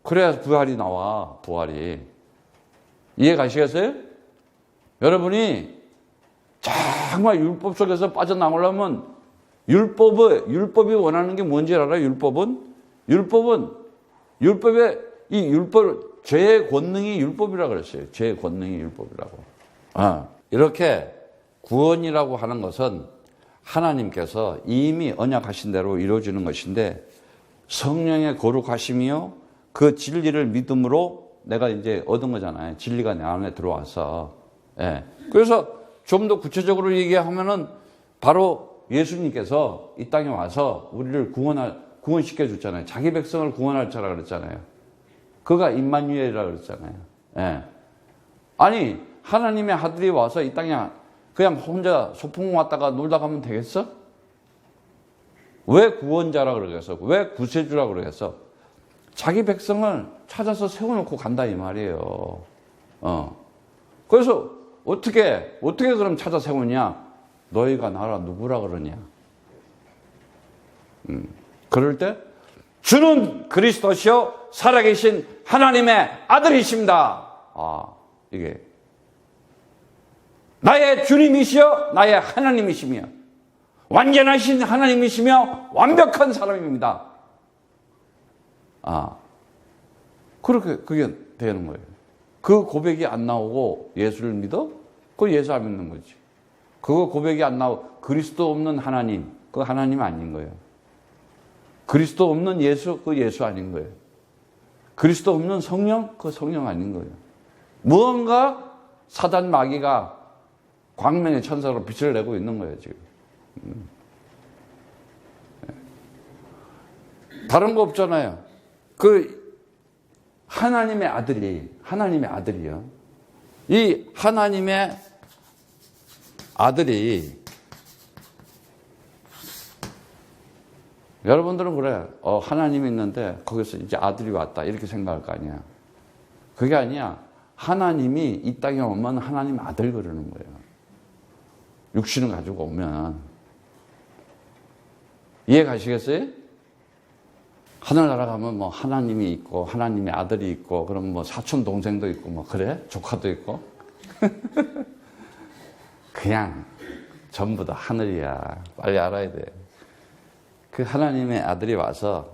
그래야 부활이 나와, 부활이. 이해 가시겠어요? 여러분이 정말 율법 속에서 빠져나오려면 율법이 원하는 게 뭔지 알아요? 율법의 죄의 권능이 율법이라고 그랬어요. 죄의 권능이 율법이라고. 이렇게 구원이라고 하는 것은 하나님께서 이미 언약하신 대로 이루어지는 것인데, 성령의 거룩하심이요 그 진리를 믿음으로 내가 이제 얻은 거잖아요. 진리가 내 안에 들어와서. 예. 그래서 좀 더 구체적으로 얘기하면은 바로 예수님께서 이 땅에 와서 우리를 구원시켜 줬잖아요. 자기 백성을 구원할 자라 그랬잖아요. 그가 임마누엘이라 그랬잖아요. 예. 아니 하나님의 아들이 와서 이 땅에 그냥 혼자 소풍 왔다가 놀다 가면 되겠어? 왜 구원자라 그러겠어? 왜 구세주라 그러겠어? 자기 백성을 찾아서 세워놓고 간다 이 말이에요. 그래서 어떻게 그럼 찾아 세우냐? 너희가 나라 누구라 그러냐? 그럴 때 주는 그리스도시요 살아계신 하나님의 아들이십니다. 이게 나의 주님이시여 나의 하나님이시며 완전하신 하나님이시며 완벽한 사람입니다. 그렇게 그게 되는 거예요. 그 고백이 안 나오고 예수를 믿어? 그거 예수 안 믿는 거지. 그거 고백이 안 나오고 그리스도 없는 하나님, 그 하나님 아닌 거예요. 그리스도 없는 예수, 그 예수 아닌 거예요. 그리스도 없는 성령, 그 성령 아닌 거예요. 무언가 사단 마귀가 광명의 천사로 빛을 내고 있는 거예요, 지금. 다른 거 없잖아요. 그 하나님의 아들이요. 이 하나님의 아들이 여러분들은 그래. 하나님이 있는데 거기서 이제 아들이 왔다. 이렇게 생각할 거 아니야. 그게 아니야. 하나님이 이 땅에 오면 하나님 아들 그러는 거예요. 육신을 가지고 오면. 이해 가시겠어요? 하늘나라 가면 뭐 하나님이 있고 하나님의 아들이 있고 그럼 뭐 사촌 동생도 있고 뭐 그래? 조카도 있고. 그냥 전부 다 하늘이야. 빨리 알아야 돼. 그 하나님의 아들이 와서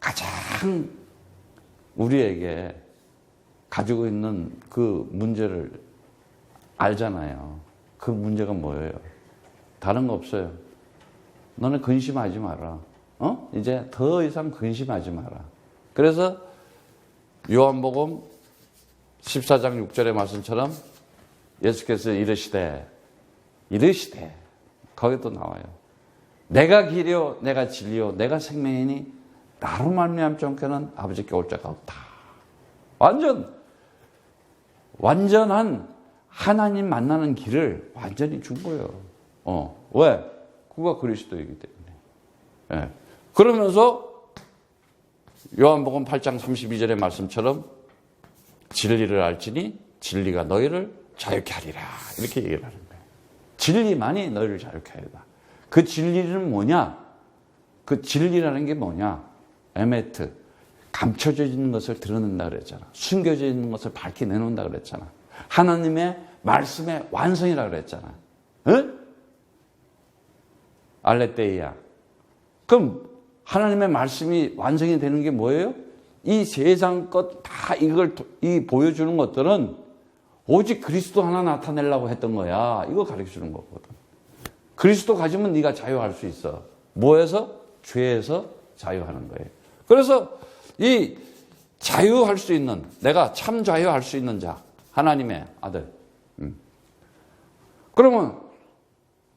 가장 우리에게 가지고 있는 그 문제를 알잖아요. 그 문제가 뭐예요? 다른 거 없어요. 너는 근심하지 마라. 이제 더 이상 근심하지 마라. 그래서 요한복음 14장 6절의 말씀처럼 예수께서 이르시되 거기 또 나와요. 내가 길이요 내가 진리요 내가 생명이니 나로 말미암지 않고는 아버지께 올 자가 없다. 완전한 하나님 만나는 길을 완전히 준 거예요. 왜? 그가 그리스도이기 때문에. 예. 그러면서 요한복음 8장 32절의 말씀처럼 진리를 알지니 진리가 너희를 자유케 하리라. 이렇게 얘기를 하는 거예요. 진리만이 너희를 자유케 하리라. 그 진리는 뭐냐? 그 진리라는 게 뭐냐? 에메트. 감춰져 있는 것을 드러낸다 그랬잖아. 숨겨져 있는 것을 밝혀내놓는다 그랬잖아. 하나님의 말씀의 완성이라 그랬잖아. 응? 알레테이야. 그럼 하나님의 말씀이 완성이 되는 게 뭐예요? 이 세상 것 다 이 보여주는 것들은 오직 그리스도 하나 나타내려고 했던 거야. 이거 가르쳐 주는 거거든. 그리스도 가지면 네가 자유할 수 있어. 뭐에서? 죄에서 자유하는 거예요. 그래서 이 자유할 수 있는, 내가 참 자유할 수 있는 자, 하나님의 아들. 그러면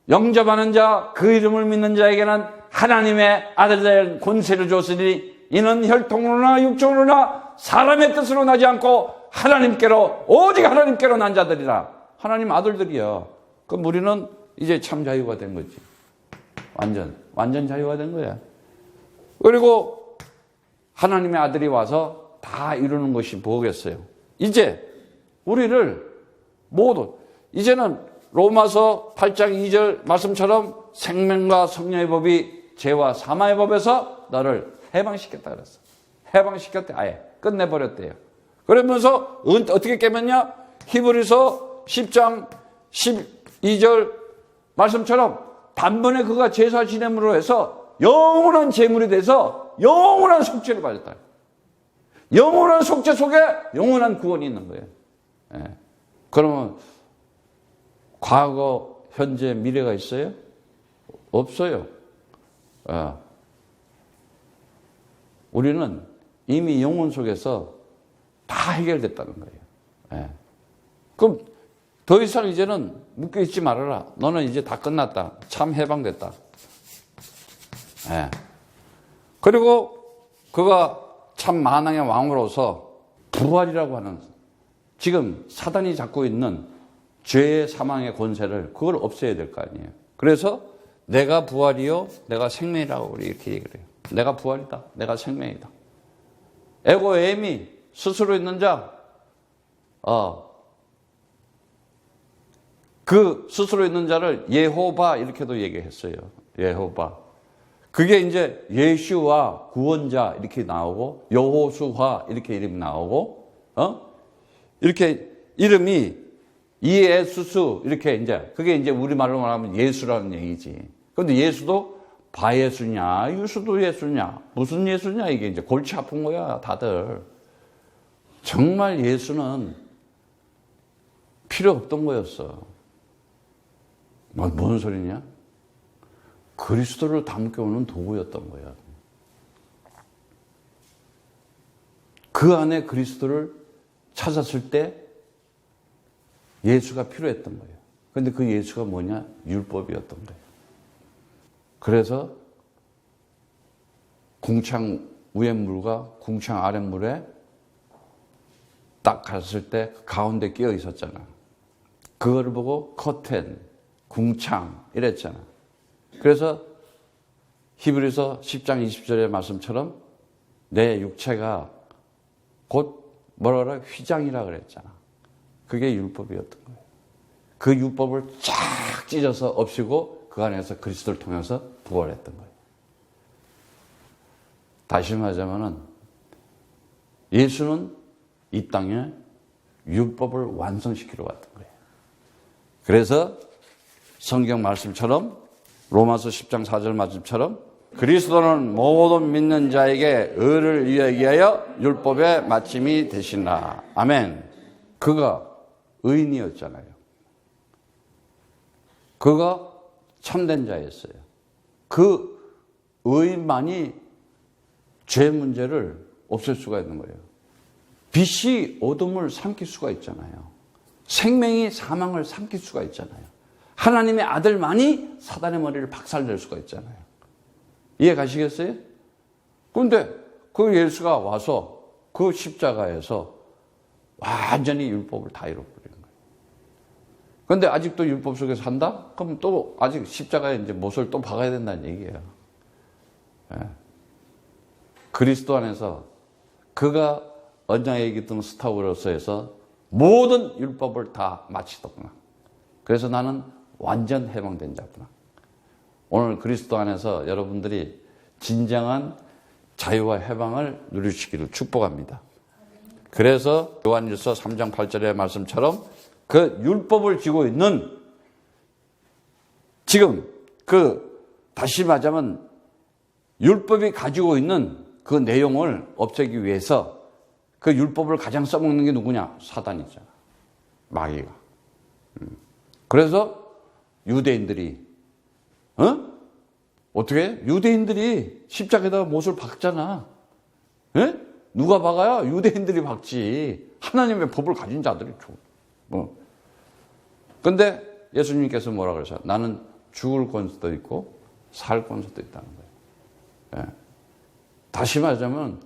영접하는 자, 그 이름을 믿는 자에게는 하나님의 아들 될 권세를 줬으니 이는 혈통으로나 육정으로나 사람의 뜻으로 나지 않고 하나님께로, 오직 하나님께로 난 자들이라. 하나님 아들들이야. 그럼 우리는 이제 참 자유가 된 거지. 완전 자유가 된 거야. 그리고 하나님의 아들이 와서 다 이루는 것이 뭐겠어요? 이제 우리를 모두, 이제는 로마서 8장 2절 말씀처럼 생명과 성령의 법이 죄와 사망의 법에서 너를 해방시켰다 그랬어. 해방시켰대. 아예 끝내버렸대요. 그러면서 어떻게 깨면요? 히브리서 10장 12절 말씀처럼 단번에 그가 제사 지냄으로 해서 영원한 제물이 돼서 영원한 속죄를 받았다. 영원한 속죄 속에 영원한 구원이 있는 거예요. 예. 그러면 과거, 현재, 미래가 있어요? 없어요. 우리는 이미 영혼 속에서 다 해결됐다는 거예요. 예. 그럼 더 이상 이제는 묶여있지 말아라. 너는 이제 다 끝났다. 참 해방됐다. 예. 그리고 그가 참 만왕의 왕으로서 부활이라고 하는, 지금 사단이 잡고 있는 죄의 사망의 권세를, 그걸 없애야 될 거 아니에요. 그래서 내가 부활이요, 내가 생명이라고 우리 이렇게 얘기를 해요. 내가 부활이다. 내가 생명이다. 에고 에미, 스스로 있는 자, 그 스스로 있는 자를 예호바 이렇게도 얘기했어요. 예호바. 그게 이제 예슈와 구원자 이렇게 나오고, 여호수아 이렇게 이름이 나오고, 이렇게 이름이 이예수수 이렇게 이제, 그게 이제 우리말로 말하면 예수라는 얘기지. 그런데 예수도 바예수냐, 유수도 예수냐, 무슨 예수냐, 이게 이제 골치 아픈 거야, 다들. 정말 예수는 필요 없던 거였어. 뭔 소리냐? 그리스도를 담겨오는 도구였던 거야. 그 안에 그리스도를 찾았을 때 예수가 필요했던 거예요. 그런데 그 예수가 뭐냐? 율법이었던 거예요. 그래서 궁창 위에 물과 궁창 아래 물에 딱 갔을 때 가운데 끼어 있었잖아. 그거를 보고 커튼, 궁창 이랬잖아. 그래서 히브리서 10장 20절의 말씀처럼 내 육체가 곧 뭐라 그래? 휘장이라 그랬잖아. 그게 율법이었던 거예요. 그 율법을 쫙 찢어서 없애고 그 안에서 그리스도를 통해서 부활했던 거예요. 다시 말하자면은 예수는 이 땅에 율법을 완성시키러 왔던 거예요. 그래서 성경 말씀처럼 로마서 10장 4절 말씀처럼 그리스도는 모든 믿는 자에게 의를 위하여 율법의 마침이 되시나. 아멘. 그가 의인이었잖아요. 그가 참된 자였어요. 그 의인만이 죄 문제를 없앨 수가 있는 거예요. 빛이 어둠을 삼킬 수가 있잖아요. 생명이 사망을 삼킬 수가 있잖아요. 하나님의 아들만이 사단의 머리를 박살낼 수가 있잖아요. 이해 가시겠어요? 그런데 그 예수가 와서 그 십자가에서 완전히 율법을 다 잃어버리는 거예요. 그런데 아직도 율법 속에 산다? 그럼 또 아직 십자가에 이제 못을 또 박아야 된다는 얘기예요. 예. 그리스도 안에서 그가 언약에 깃든 스타우로서 해서 모든 율법을 다 마치더구나. 그래서 나는 완전 해방된 자구나. 오늘 그리스도 안에서 여러분들이 진정한 자유와 해방을 누리시기를 축복합니다. 그래서 요한일서 3장 8절의 말씀처럼 그 율법을 지고 있는 지금 다시 말하자면 율법이 가지고 있는 그 내용을 없애기 위해서 그 율법을 가장 써먹는 게 누구냐? 사단이잖아. 마귀가. 그래서 유대인들이 어떻게? 유대인들이 십자가에다가 못을 박잖아. 예? 누가 박아요? 유대인들이 박지. 하나님의 법을 가진 자들이 근데 예수님께서 뭐라 그러세요? 나는 죽을 권세도 있고 살 권세도 있다는 거예요. 예. 다시 말하자면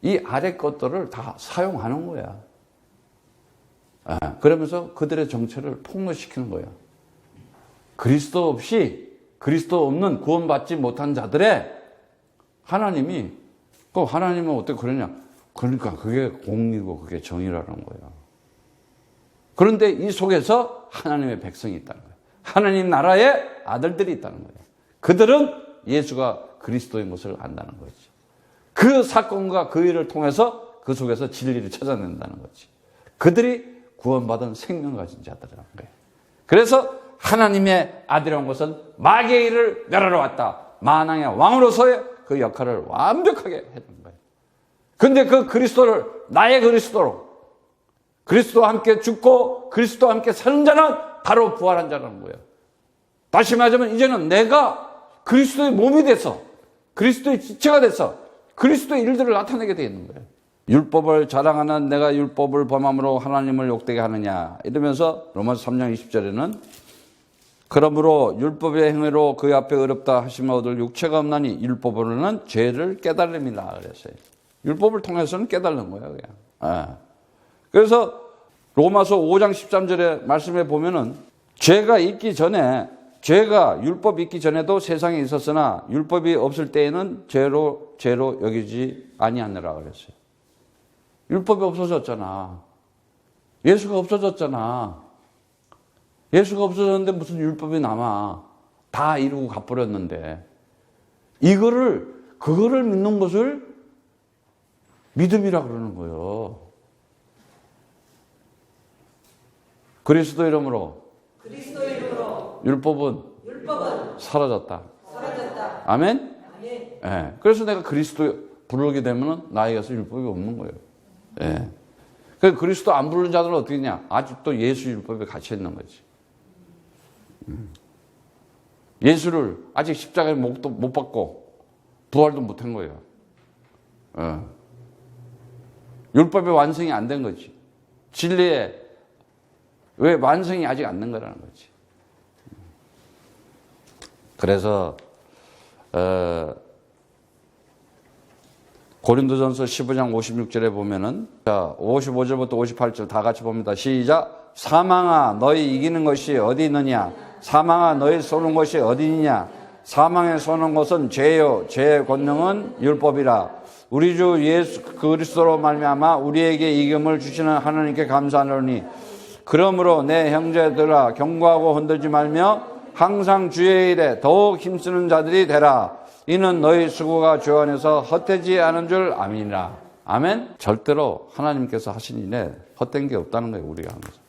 이 아래 것들을 다 사용하는 거야. 예. 그러면서 그들의 정체를 폭로시키는 거야. 그리스도 없는 구원받지 못한 자들의 하나님은 어떻게 그러냐? 그러니까 그게 공의고 그게 정의라는 거야. 그런데 이 속에서 하나님의 백성이 있다는 거예요. 하나님 나라의 아들들이 있다는 거예요. 그들은 예수가 그리스도의 것을 안다는 거지. 그 사건과 그 일을 통해서 그 속에서 진리를 찾아낸다는 거지. 그들이 구원받은 생명 가진 자들이라는 거예요. 그래서 하나님의 아들이라는 것은 마귀의 일을 멸하러 왔다. 만왕의 왕으로서의 그 역할을 완벽하게 해준 거예요. 근데 그 그리스도를 나의 그리스도로 그리스도와 함께 죽고 그리스도와 함께 사는 자는 바로 부활한 자라는 거예요. 다시 말하자면 이제는 내가 그리스도의 몸이 돼서 그리스도의 지체가 돼서 그리스도의 일들을 나타내게 되어 있는 거예요. 율법을 자랑하는 내가 율법을 범함으로 하나님을 욕되게 하느냐 이러면서 로마서 3장 20절에는 그러므로 율법의 행위로 그 앞에 어렵다 하시면 얻을 육체가 없나니 율법으로는 죄를 깨달음이라 그랬어요. 율법을 통해서는 깨달는 거예요. 그냥. 그래서 로마서 5장 13절의 말씀에 보면은 죄가 율법이 있기 전에도 세상에 있었으나 율법이 없을 때에는 죄로 여기지 아니하느라 그랬어요. 율법이 없어졌잖아. 예수가 없어졌잖아. 예수가 없어졌는데 무슨 율법이 남아. 다 이루고 가버렸는데. 그거를 믿는 것을 믿음이라 그러는 거예요. 그리스도 이름으로 율법은 사라졌다. 아멘? 네. 그래서 내가 그리스도 부르게 되면 나에게서 율법이 없는 거예요. 네. 그래서 그리스도 안 부르는 자들은 어떻게 했냐? 아직도 예수 율법에 갇혀 있는 거지. 예수를 아직 십자가에 못 받고 부활도 못한 거예요. 율법의 완성이 안 된 거지. 진리의 왜 완성이 아직 안 된 거라는 거지. 그래서 고린도전서 15장 56절에 보면은 55절부터 58절 다 같이 봅니다. 시작. 사망아 너희 이기는 것이 어디 있느냐? 사망아 너희 쏘는 것이 어디 있느냐? 사망에 쏘는 것은 죄요 죄의 권능은 율법이라. 우리 주 예수 그리스도로 말미암아 우리에게 이김을 주시는 하나님께 감사하노니 그러므로 내 형제들아 경고하고 흔들지 말며 항상 주의 일에 더욱 힘쓰는 자들이 되라. 이는 너희 수고가 주 안에서 헛되지 않은 줄 아미니라. 아멘. 절대로 하나님께서 하신 일에 헛된 게 없다는 거예요. 우리가 하는 것은.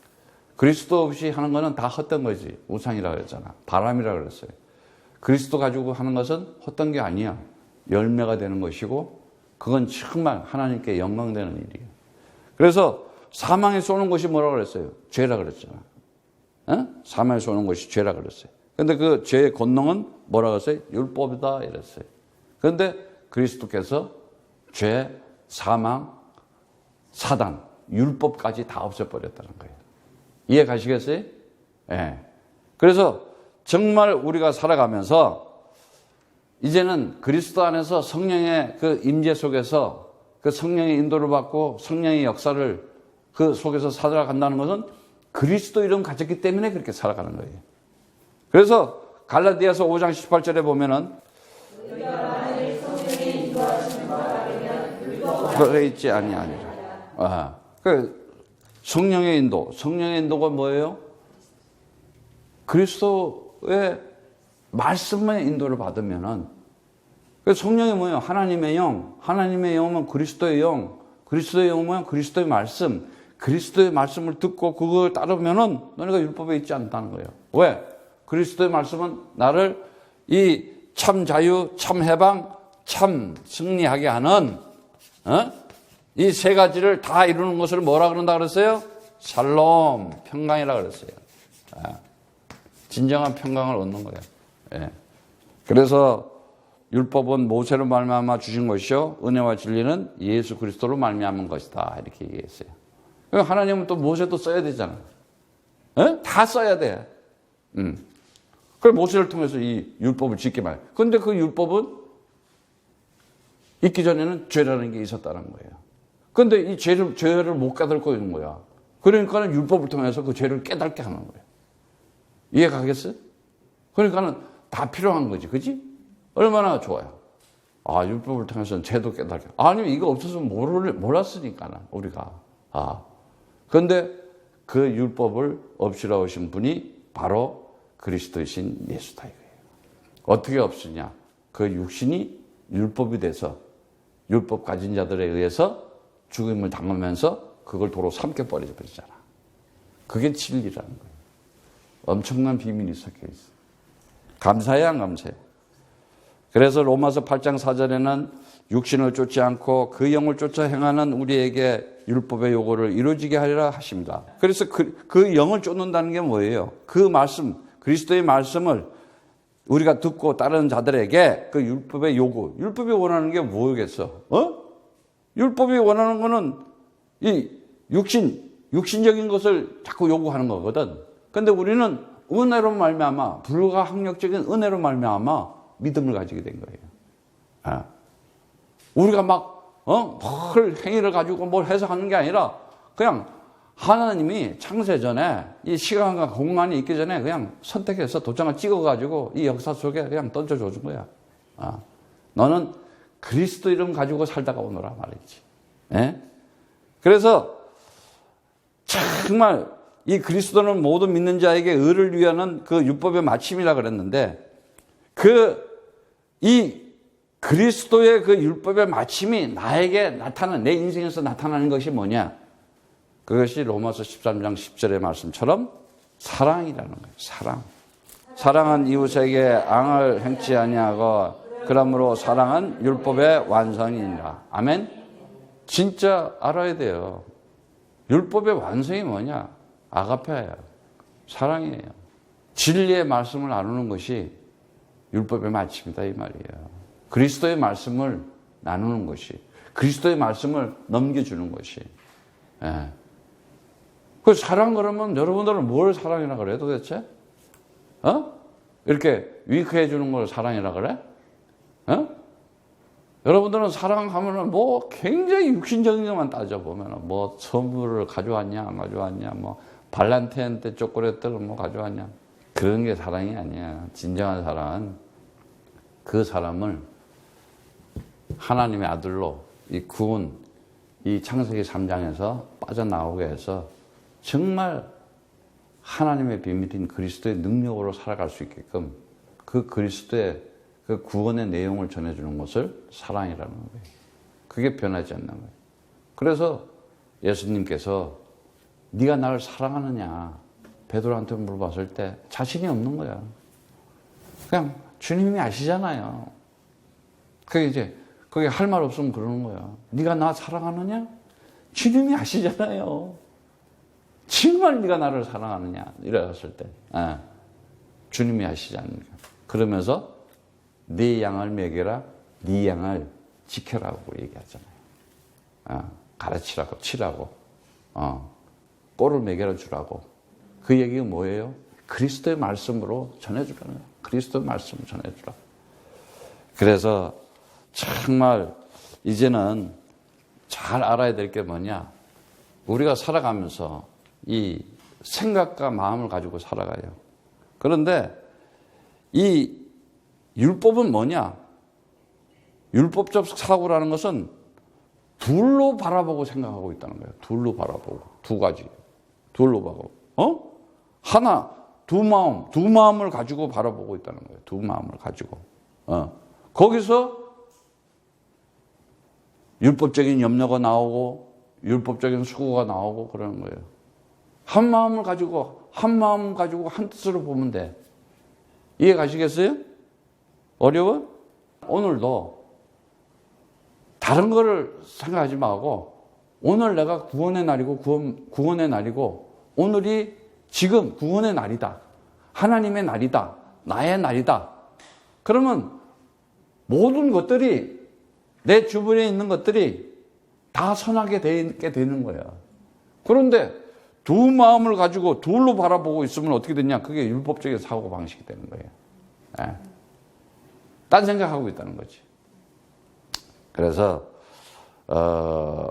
그리스도 없이 하는 거는 다 헛된 거지. 우상이라고 그랬잖아. 바람이라고 그랬어요. 그리스도 가지고 하는 것은 헛된 게 아니야. 열매가 되는 것이고 그건 정말 하나님께 영광되는 일이에요. 그래서 사망에 쏘는 것이 뭐라고 그랬어요? 죄라 그랬잖아. 사망에 쏘는 것이 죄라 그랬어요. 근데 그 죄의 권능은 뭐라고 했어요? 율법이다 이랬어요. 그런데 그리스도께서 죄, 사망, 사단, 율법까지 다 없애버렸다는 거예요. 이해 가시겠어요? 예. 그래서 정말 우리가 살아가면서 이제는 그리스도 안에서 성령의 그 임재 속에서 그 성령의 인도를 받고 성령의 역사를 그 속에서 살아간다는 것은 그리스도 이름 가졌기 때문에 그렇게 살아가는 거예요. 그래서 갈라디아서 5장 18절에 보면은 그래 있지 아니하니라. 그 성령의 인도, 성령의 인도가 뭐예요? 그리스도의 말씀의 인도를 받으면은 성령이 뭐예요? 하나님의 영, 하나님의 영은 그리스도의 영, 그리스도의 영은 그리스도의 말씀, 그리스도의 말씀을 듣고 그걸 따르면은 너네가 율법에 있지 않다는 거예요. 왜? 그리스도의 말씀은 나를 이 참 자유, 참 해방, 참 승리하게 하는 이 세 가지를 다 이루는 것을 뭐라 그런다 그랬어요? 샬롬, 평강이라 그랬어요. 진정한 평강을 얻는 거예요. 예. 그래서 율법은 모세로 말미암아 주신 것이요 은혜와 진리는 예수 그리스도로 말미암은 것이다 이렇게 얘기했어요. 하나님은 또 모세도 써야 되잖아요. 다 써야 돼. 그래서 모세를 통해서 이 율법을 짓게 말해요. 그런데 그 율법은 있기 전에는 죄라는 게 있었다는 거예요. 그런데 이 죄를 못 깨닫고 있는 거야. 그러니까는 율법을 통해서 그 죄를 깨닫게 하는 거예요. 이해가 가겠어요? 그러니까는 다 필요한 거지, 그지? 얼마나 좋아요. 율법을 통해서는 죄도 깨닫게. 아니면 이거 없어서 몰랐으니까는 우리가. 그런데 그 율법을 없이라 오신 분이 바로 그리스도이신 예수다 이거예요. 어떻게 없으냐? 그 육신이 율법이 돼서 율법 가진 자들에 의해서 죽임을 당하면서 그걸 도로 삼켜버리잖아. 그게 진리라는 거예요. 엄청난 비밀이 섞여 있어요. 감사해야 안 감사해요. 그래서 로마서 8장 4절에는 육신을 쫓지 않고 그 영을 쫓아 행하는 우리에게 율법의 요구를 이루어지게 하리라 하십니다. 그래서 그 영을 쫓는다는 게 뭐예요? 그 말씀, 그리스도의 말씀을 우리가 듣고 따르는 자들에게 그 율법의 요구, 율법이 원하는 게 뭐겠어? 율법이 원하는 거는 이 육신적인 것을 자꾸 요구하는 거거든. 근데 우리는 은혜로 말미암아, 불가항력적인 은혜로 말미암아 믿음을 가지게 된 거예요. 우리가 뭘 행위를 가지고 뭘 해석하는 게 아니라 그냥 하나님이 창세 전에 이 시간과 공간이 있기 전에 그냥 선택해서 도장을 찍어가지고 이 역사 속에 그냥 던져줘 준 거야. 너는 그리스도 이름 가지고 살다가 오너라 말이지. 예? 그래서 정말 이 그리스도는 모든 믿는 자에게 의를 위하는 그 율법의 마침이라 그랬는데 이 그리스도의 그 율법의 마침이 나에게 내 인생에서 나타나는 것이 뭐냐? 그것이 로마서 13장 10절의 말씀처럼 사랑이라는 거예요. 사랑. 사랑은 이웃에게 앙을 행치 아니하고 그러므로 사랑은 율법의 완성이니라. 아멘? 진짜 알아야 돼요. 율법의 완성이 뭐냐? 아가페예요. 사랑이에요. 진리의 말씀을 나누는 것이 율법의 마침이다 이 말이에요. 그리스도의 말씀을 나누는 것이, 그리스도의 말씀을 넘겨주는 것이. 예. 그 사랑 그러면 여러분들은 뭘 사랑이라 그래요 도대체? 이렇게 위크해 주는 걸 사랑이라 그래? 여러분들은 사랑하면은 뭐 굉장히 육신적인 것만 따져보면은 뭐 선물을 가져왔냐 안 가져왔냐, 뭐 발란티인 때 초콜릿들을 뭐 가져왔냐, 그런 게 사랑이 아니야. 진정한 사랑은 그 사람을 하나님의 아들로 이 구원, 이 창세기 3장에서 빠져나오게 해서 정말 하나님의 비밀인 그리스도의 능력으로 살아갈 수 있게끔 그 그리스도의 그 구원의 내용을 전해주는 것을 사랑이라는 거예요. 그게 변하지 않는 거예요. 그래서 예수님께서 네가 나를 사랑하느냐 베드로한테 물어봤을 때 자신이 없는 거야. 그냥 주님이 아시잖아요. 그게 할 말 없으면 그러는 거야. 네가 나 사랑하느냐? 주님이 아시잖아요. 정말 네가 나를 사랑하느냐? 이랬을 때 주님이 아시지 않는가. 그러면서 네 양을 먹여라, 네 양을 지켜라고 얘기하잖아요. 가르치라고, 치라고, 꼴을 먹여 주라고. 그 얘기가 뭐예요? 그리스도의 말씀으로 전해주라는 거예요. 그리스도의 말씀을 전해주라. 그래서 정말 이제는 잘 알아야 될 게 뭐냐. 우리가 살아가면서 이 생각과 마음을 가지고 살아가요. 그런데 이 율법은 뭐냐? 율법적 사고라는 것은 둘로 바라보고 생각하고 있다는 거예요. 둘로 바라보고. 두 가지. 둘로 바라보고. 하나, 두 마음을 가지고 바라보고 있다는 거예요. 두 마음을 가지고. 거기서 율법적인 염려가 나오고, 율법적인 수고가 나오고 그러는 거예요. 한 마음 가지고 한 뜻으로 보면 돼. 이해 가시겠어요? 어려워? 오늘도 다른 거를 생각하지 말고 오늘 내가 구원의 날이고 구원의 날이고 오늘이 지금 구원의 날이다. 하나님의 날이다. 나의 날이다. 그러면 모든 것들이 내 주변에 있는 것들이 다 선하게 되는 거야. 그런데 두 마음을 가지고 둘로 바라보고 있으면 어떻게 되냐? 그게 율법적인 사고 방식이 되는 거예요. 예. 딴 생각하고 있다는 거지. 그래서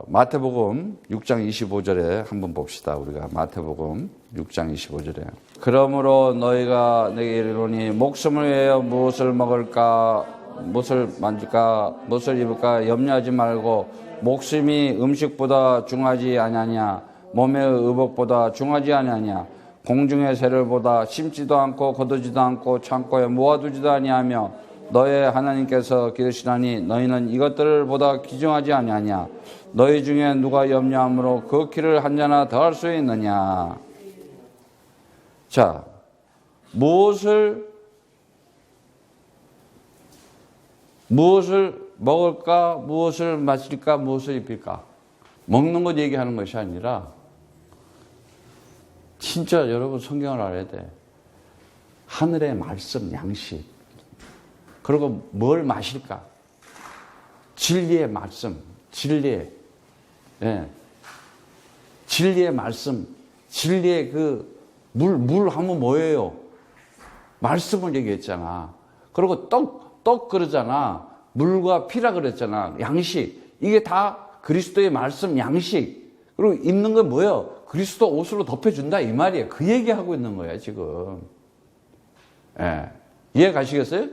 마태복음 6장 25절에 한번 봅시다. 우리가 마태복음 6장 25절에 그러므로 너희가 내게 이르노니 목숨을 위하여 무엇을 먹을까 무엇을 만질까 무엇을 입을까 염려하지 말고 목숨이 음식보다 중하지 아니하냐 몸의 의복보다 중하지 아니하냐 공중의 새를 보다 심지도 않고 거두지도 않고 창고에 모아두지도 아니하며 너의 하나님께서 기르시나니 너희는 이것들을 보다 귀중하지 아니하냐 너희 중에 누가 염려함으로 그 키를 한 자나 더할 수 있느냐. 자, 무엇을 먹을까 무엇을 마실까 무엇을 입힐까 먹는 것 얘기하는 것이 아니라 진짜 여러분 성경을 알아야 돼. 하늘의 말씀 양식 그리고 뭘 마실까? 진리의 말씀, 진리의 말씀, 진리의 그 물 하면 뭐예요? 말씀을 얘기했잖아. 그리고 떡 그러잖아. 물과 피라 그랬잖아. 양식. 이게 다 그리스도의 말씀, 양식. 그리고 입는 건 뭐예요? 그리스도 옷으로 덮여준다 이 말이에요. 그 얘기하고 있는 거야 지금. 예. 이해 가시겠어요?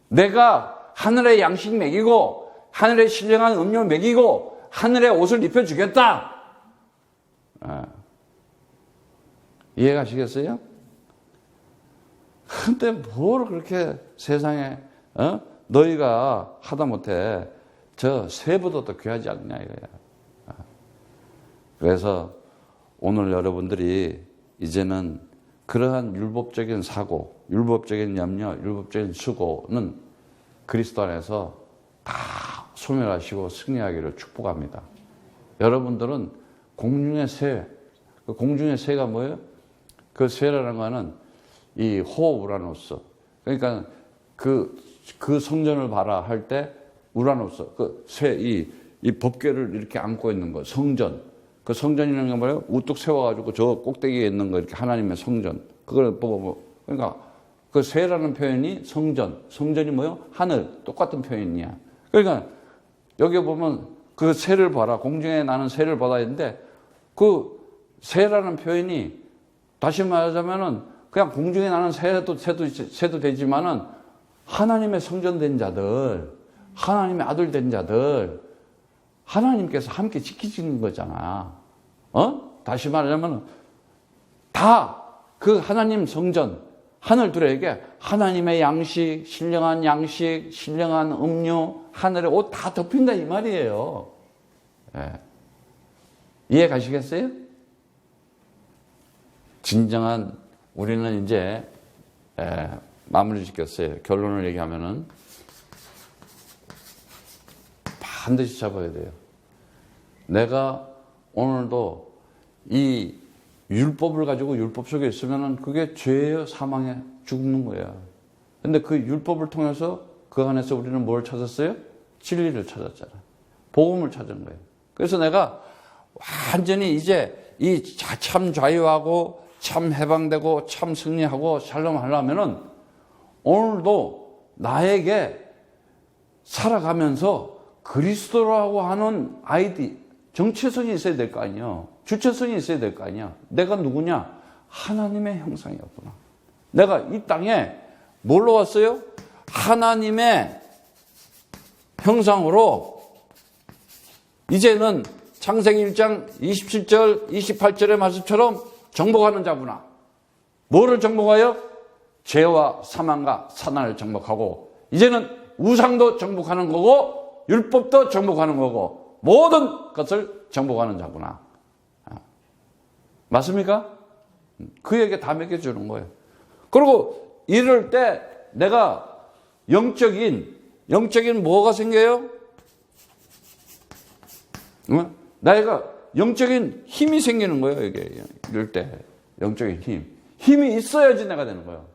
내가 하늘의 양식 먹이고 하늘의 신령한 음료 먹이고 하늘의 옷을 입혀주겠다. 이해 가시겠어요? 근데 뭘 그렇게 세상에 너희가 하다못해 저 새보다 더 귀하지 않냐 이거야. 그래서 오늘 여러분들이 이제는 그러한 율법적인 사고, 율법적인 염려, 율법적인 수고는 그리스도 안에서 다 소멸하시고 승리하기를 축복합니다. 여러분들은 공중의 새, 그 공중의 새가 뭐예요? 그 새라는 거는 이 호우라노스. 그러니까 그 성전을 봐라 할 때 우라노스, 그 새, 이 법궤를 이렇게 안고 있는 거, 성전. 그 성전이라는 게 뭐예요? 우뚝 세워가지고 저 꼭대기에 있는 거 이렇게 하나님의 성전. 그걸 보고 그러니까 그 새라는 표현이 성전이 뭐예요? 하늘. 똑같은 표현이야. 그러니까 여기 보면 그 새를 봐라. 공중에 나는 새를 봐라 했는데 그 새라는 표현이 다시 말하자면은 그냥 공중에 나는 새도 되지만은 하나님의 성전 된 자들, 하나님의 아들 된 자들, 하나님께서 함께 지키시는 거잖아. 다시 말하자면 다 그 하나님 성전, 하늘들에게 하나님의 양식, 신령한 양식, 신령한 음료, 하늘의 옷 다 덮인다 이 말이에요. 예. 이해 가시겠어요? 진정한 우리는 이제 마무리 짓겠어요. 결론을 얘기하면은 반드시 잡아야 돼요. 내가 오늘도 이 율법을 가지고 율법 속에 있으면은 그게 죄예요. 사망에 죽는 거야. 근데 그 율법을 통해서 그 안에서 우리는 뭘 찾았어요? 진리를 찾았잖아. 복음을 찾은 거예요. 그래서 내가 완전히 이제 이 참 자유하고 참 해방되고 참 승리하고 샬롬 하려면은 오늘도 나에게 살아가면서 그리스도라고 하는 아이디, 정체성이 있어야 될 거 아니에요. 주체성이 있어야 될 거 아니야. 내가 누구냐? 하나님의 형상이었구나. 내가 이 땅에 뭘로 왔어요? 하나님의 형상으로 이제는 창세기 1장 27절, 28절의 말씀처럼 정복하는 자구나. 뭐를 정복하여? 죄와 사망과 사단을 정복하고 이제는 우상도 정복하는 거고 율법도 정복하는 거고 모든 것을 정복하는 자구나. 맞습니까? 그에게 다 먹여주는 거예요. 그리고 이럴 때 내가 영적인 뭐가 생겨요? 내가 영적인 힘이 생기는 거예요. 이게 이럴 때 영적인 힘이 있어야지 내가 되는 거예요.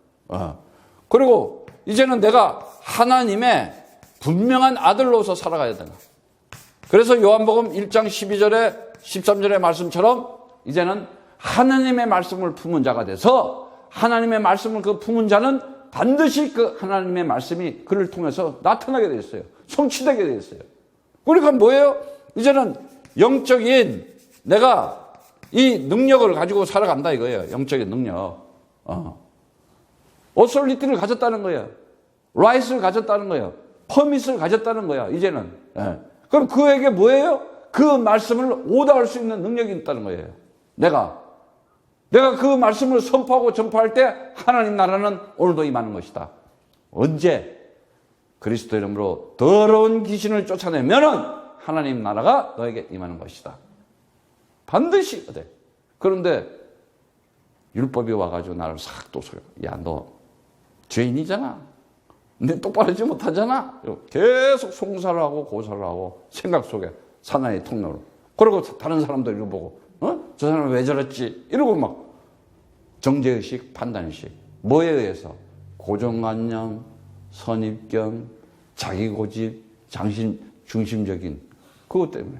그리고 이제는 내가 하나님의 분명한 아들로서 살아가야 된다. 그래서 요한복음 1장 12절에 13절의 말씀처럼 이제는 하나님의 말씀을 품은 자가 돼서 하나님의 말씀을 그 품은 자는 반드시 그 하나님의 말씀이 그를 통해서 나타나게 되어 있어요. 성취되게 되어 있어요. 그러니까 뭐예요? 이제는 영적인 내가 이 능력을 가지고 살아간다 이거예요. 영적인 능력. 오소리티를 가졌다는 거예요. 라이스를 가졌다는 거예요. 퍼밋을 가졌다는 거야. 이제는. 그럼 그에게 뭐예요? 그 말씀을 오다할 수 있는 능력이 있다는 거예요. 내가 그 말씀을 선포하고 전파할 때 하나님 나라는 오늘도 임하는 것이다. 언제? 그리스도 이름으로 더러운 귀신을 쫓아내면은 하나님 나라가 너에게 임하는 것이다. 반드시 그래. 그런데 율법이 와가지고 나를 싹 또 소리. 야, 너 죄인이잖아. 내 똑바로 하지 못하잖아. 계속 송사를 하고 고사를 하고 생각 속에 사나이 통로로. 그리고 다른 사람들 이거 보고 저 사람은 왜 저랬지? 이러고 막 정죄의식, 판단의식. 뭐에 의해서? 고정관념, 선입견, 자기고집, 중심적인 그것 때문에.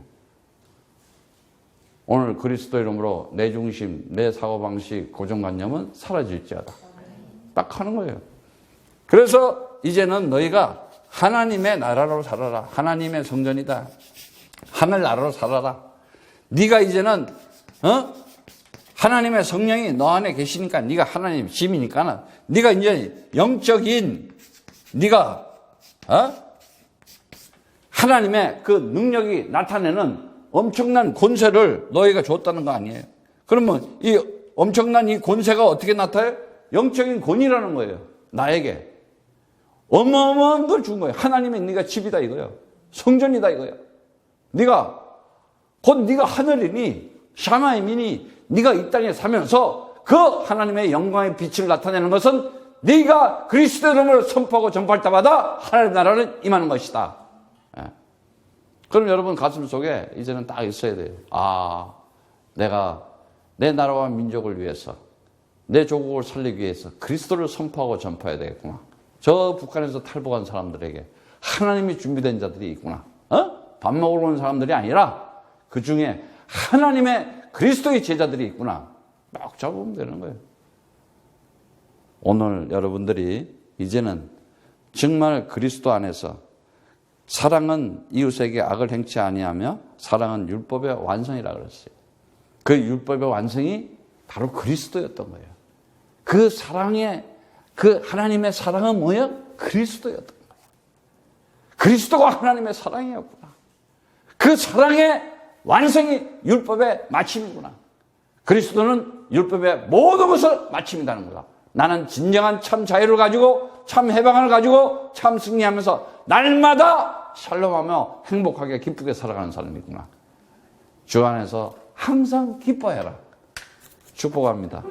오늘 그리스도 이름으로 내 중심, 내 사고방식, 고정관념은 사라질지어다. 딱 하는 거예요. 그래서 이제는 너희가 하나님의 나라로 살아라. 하나님의 성전이다. 하늘나라로 살아라. 네가 이제는 하나님의 성령이 너 안에 계시니까 네가 하나님 짐이니까 네가 이제 영적인 네가 하나님의 그 능력이 나타내는 엄청난 권세를 너희가 줬다는 거 아니에요. 그러면 이 엄청난 이 권세가 어떻게 나타나요? 영적인 권위라는 거예요. 나에게 어마어마한 걸 준 거예요. 하나님의 네가 집이다 이거예요. 성전이다 이거예요. 곧 네가 하늘이니 샤마임이니 네가 이 땅에 사면서 그 하나님의 영광의 빛을 나타내는 것은 네가 그리스도 이름을 선포하고 전파할 때마다 하나님 나라는 임하는 것이다. 그럼 여러분 가슴 속에 이제는 딱 있어야 돼요. 내가 내 나라와 민족을 위해서 내 조국을 살리기 위해서 그리스도를 선포하고 전파해야 되겠구나. 저 북한에서 탈북한 사람들에게 하나님이 준비된 자들이 있구나. 밥 먹으러 온 사람들이 아니라 그 중에 하나님의 그리스도의 제자들이 있구나. 막 잡으면 되는 거예요. 오늘 여러분들이 이제는 정말 그리스도 안에서 사랑은 이웃에게 악을 행치 아니하며 사랑은 율법의 완성이라 그랬어요. 그 율법의 완성이 바로 그리스도였던 거예요. 그 사랑의 그 하나님의 사랑은 뭐예요? 그리스도였던 거예요. 그리스도가 하나님의 사랑이었구나. 그 사랑의 완성이 율법의 마침이구나. 그리스도는 율법의 모든 것을 마침이라는 거다. 나는 진정한 참 자유를 가지고 참 해방을 가지고 참 승리하면서 날마다 샬롬하며 행복하게 기쁘게 살아가는 사람이구나. 주 안에서 항상 기뻐해라. 축복합니다.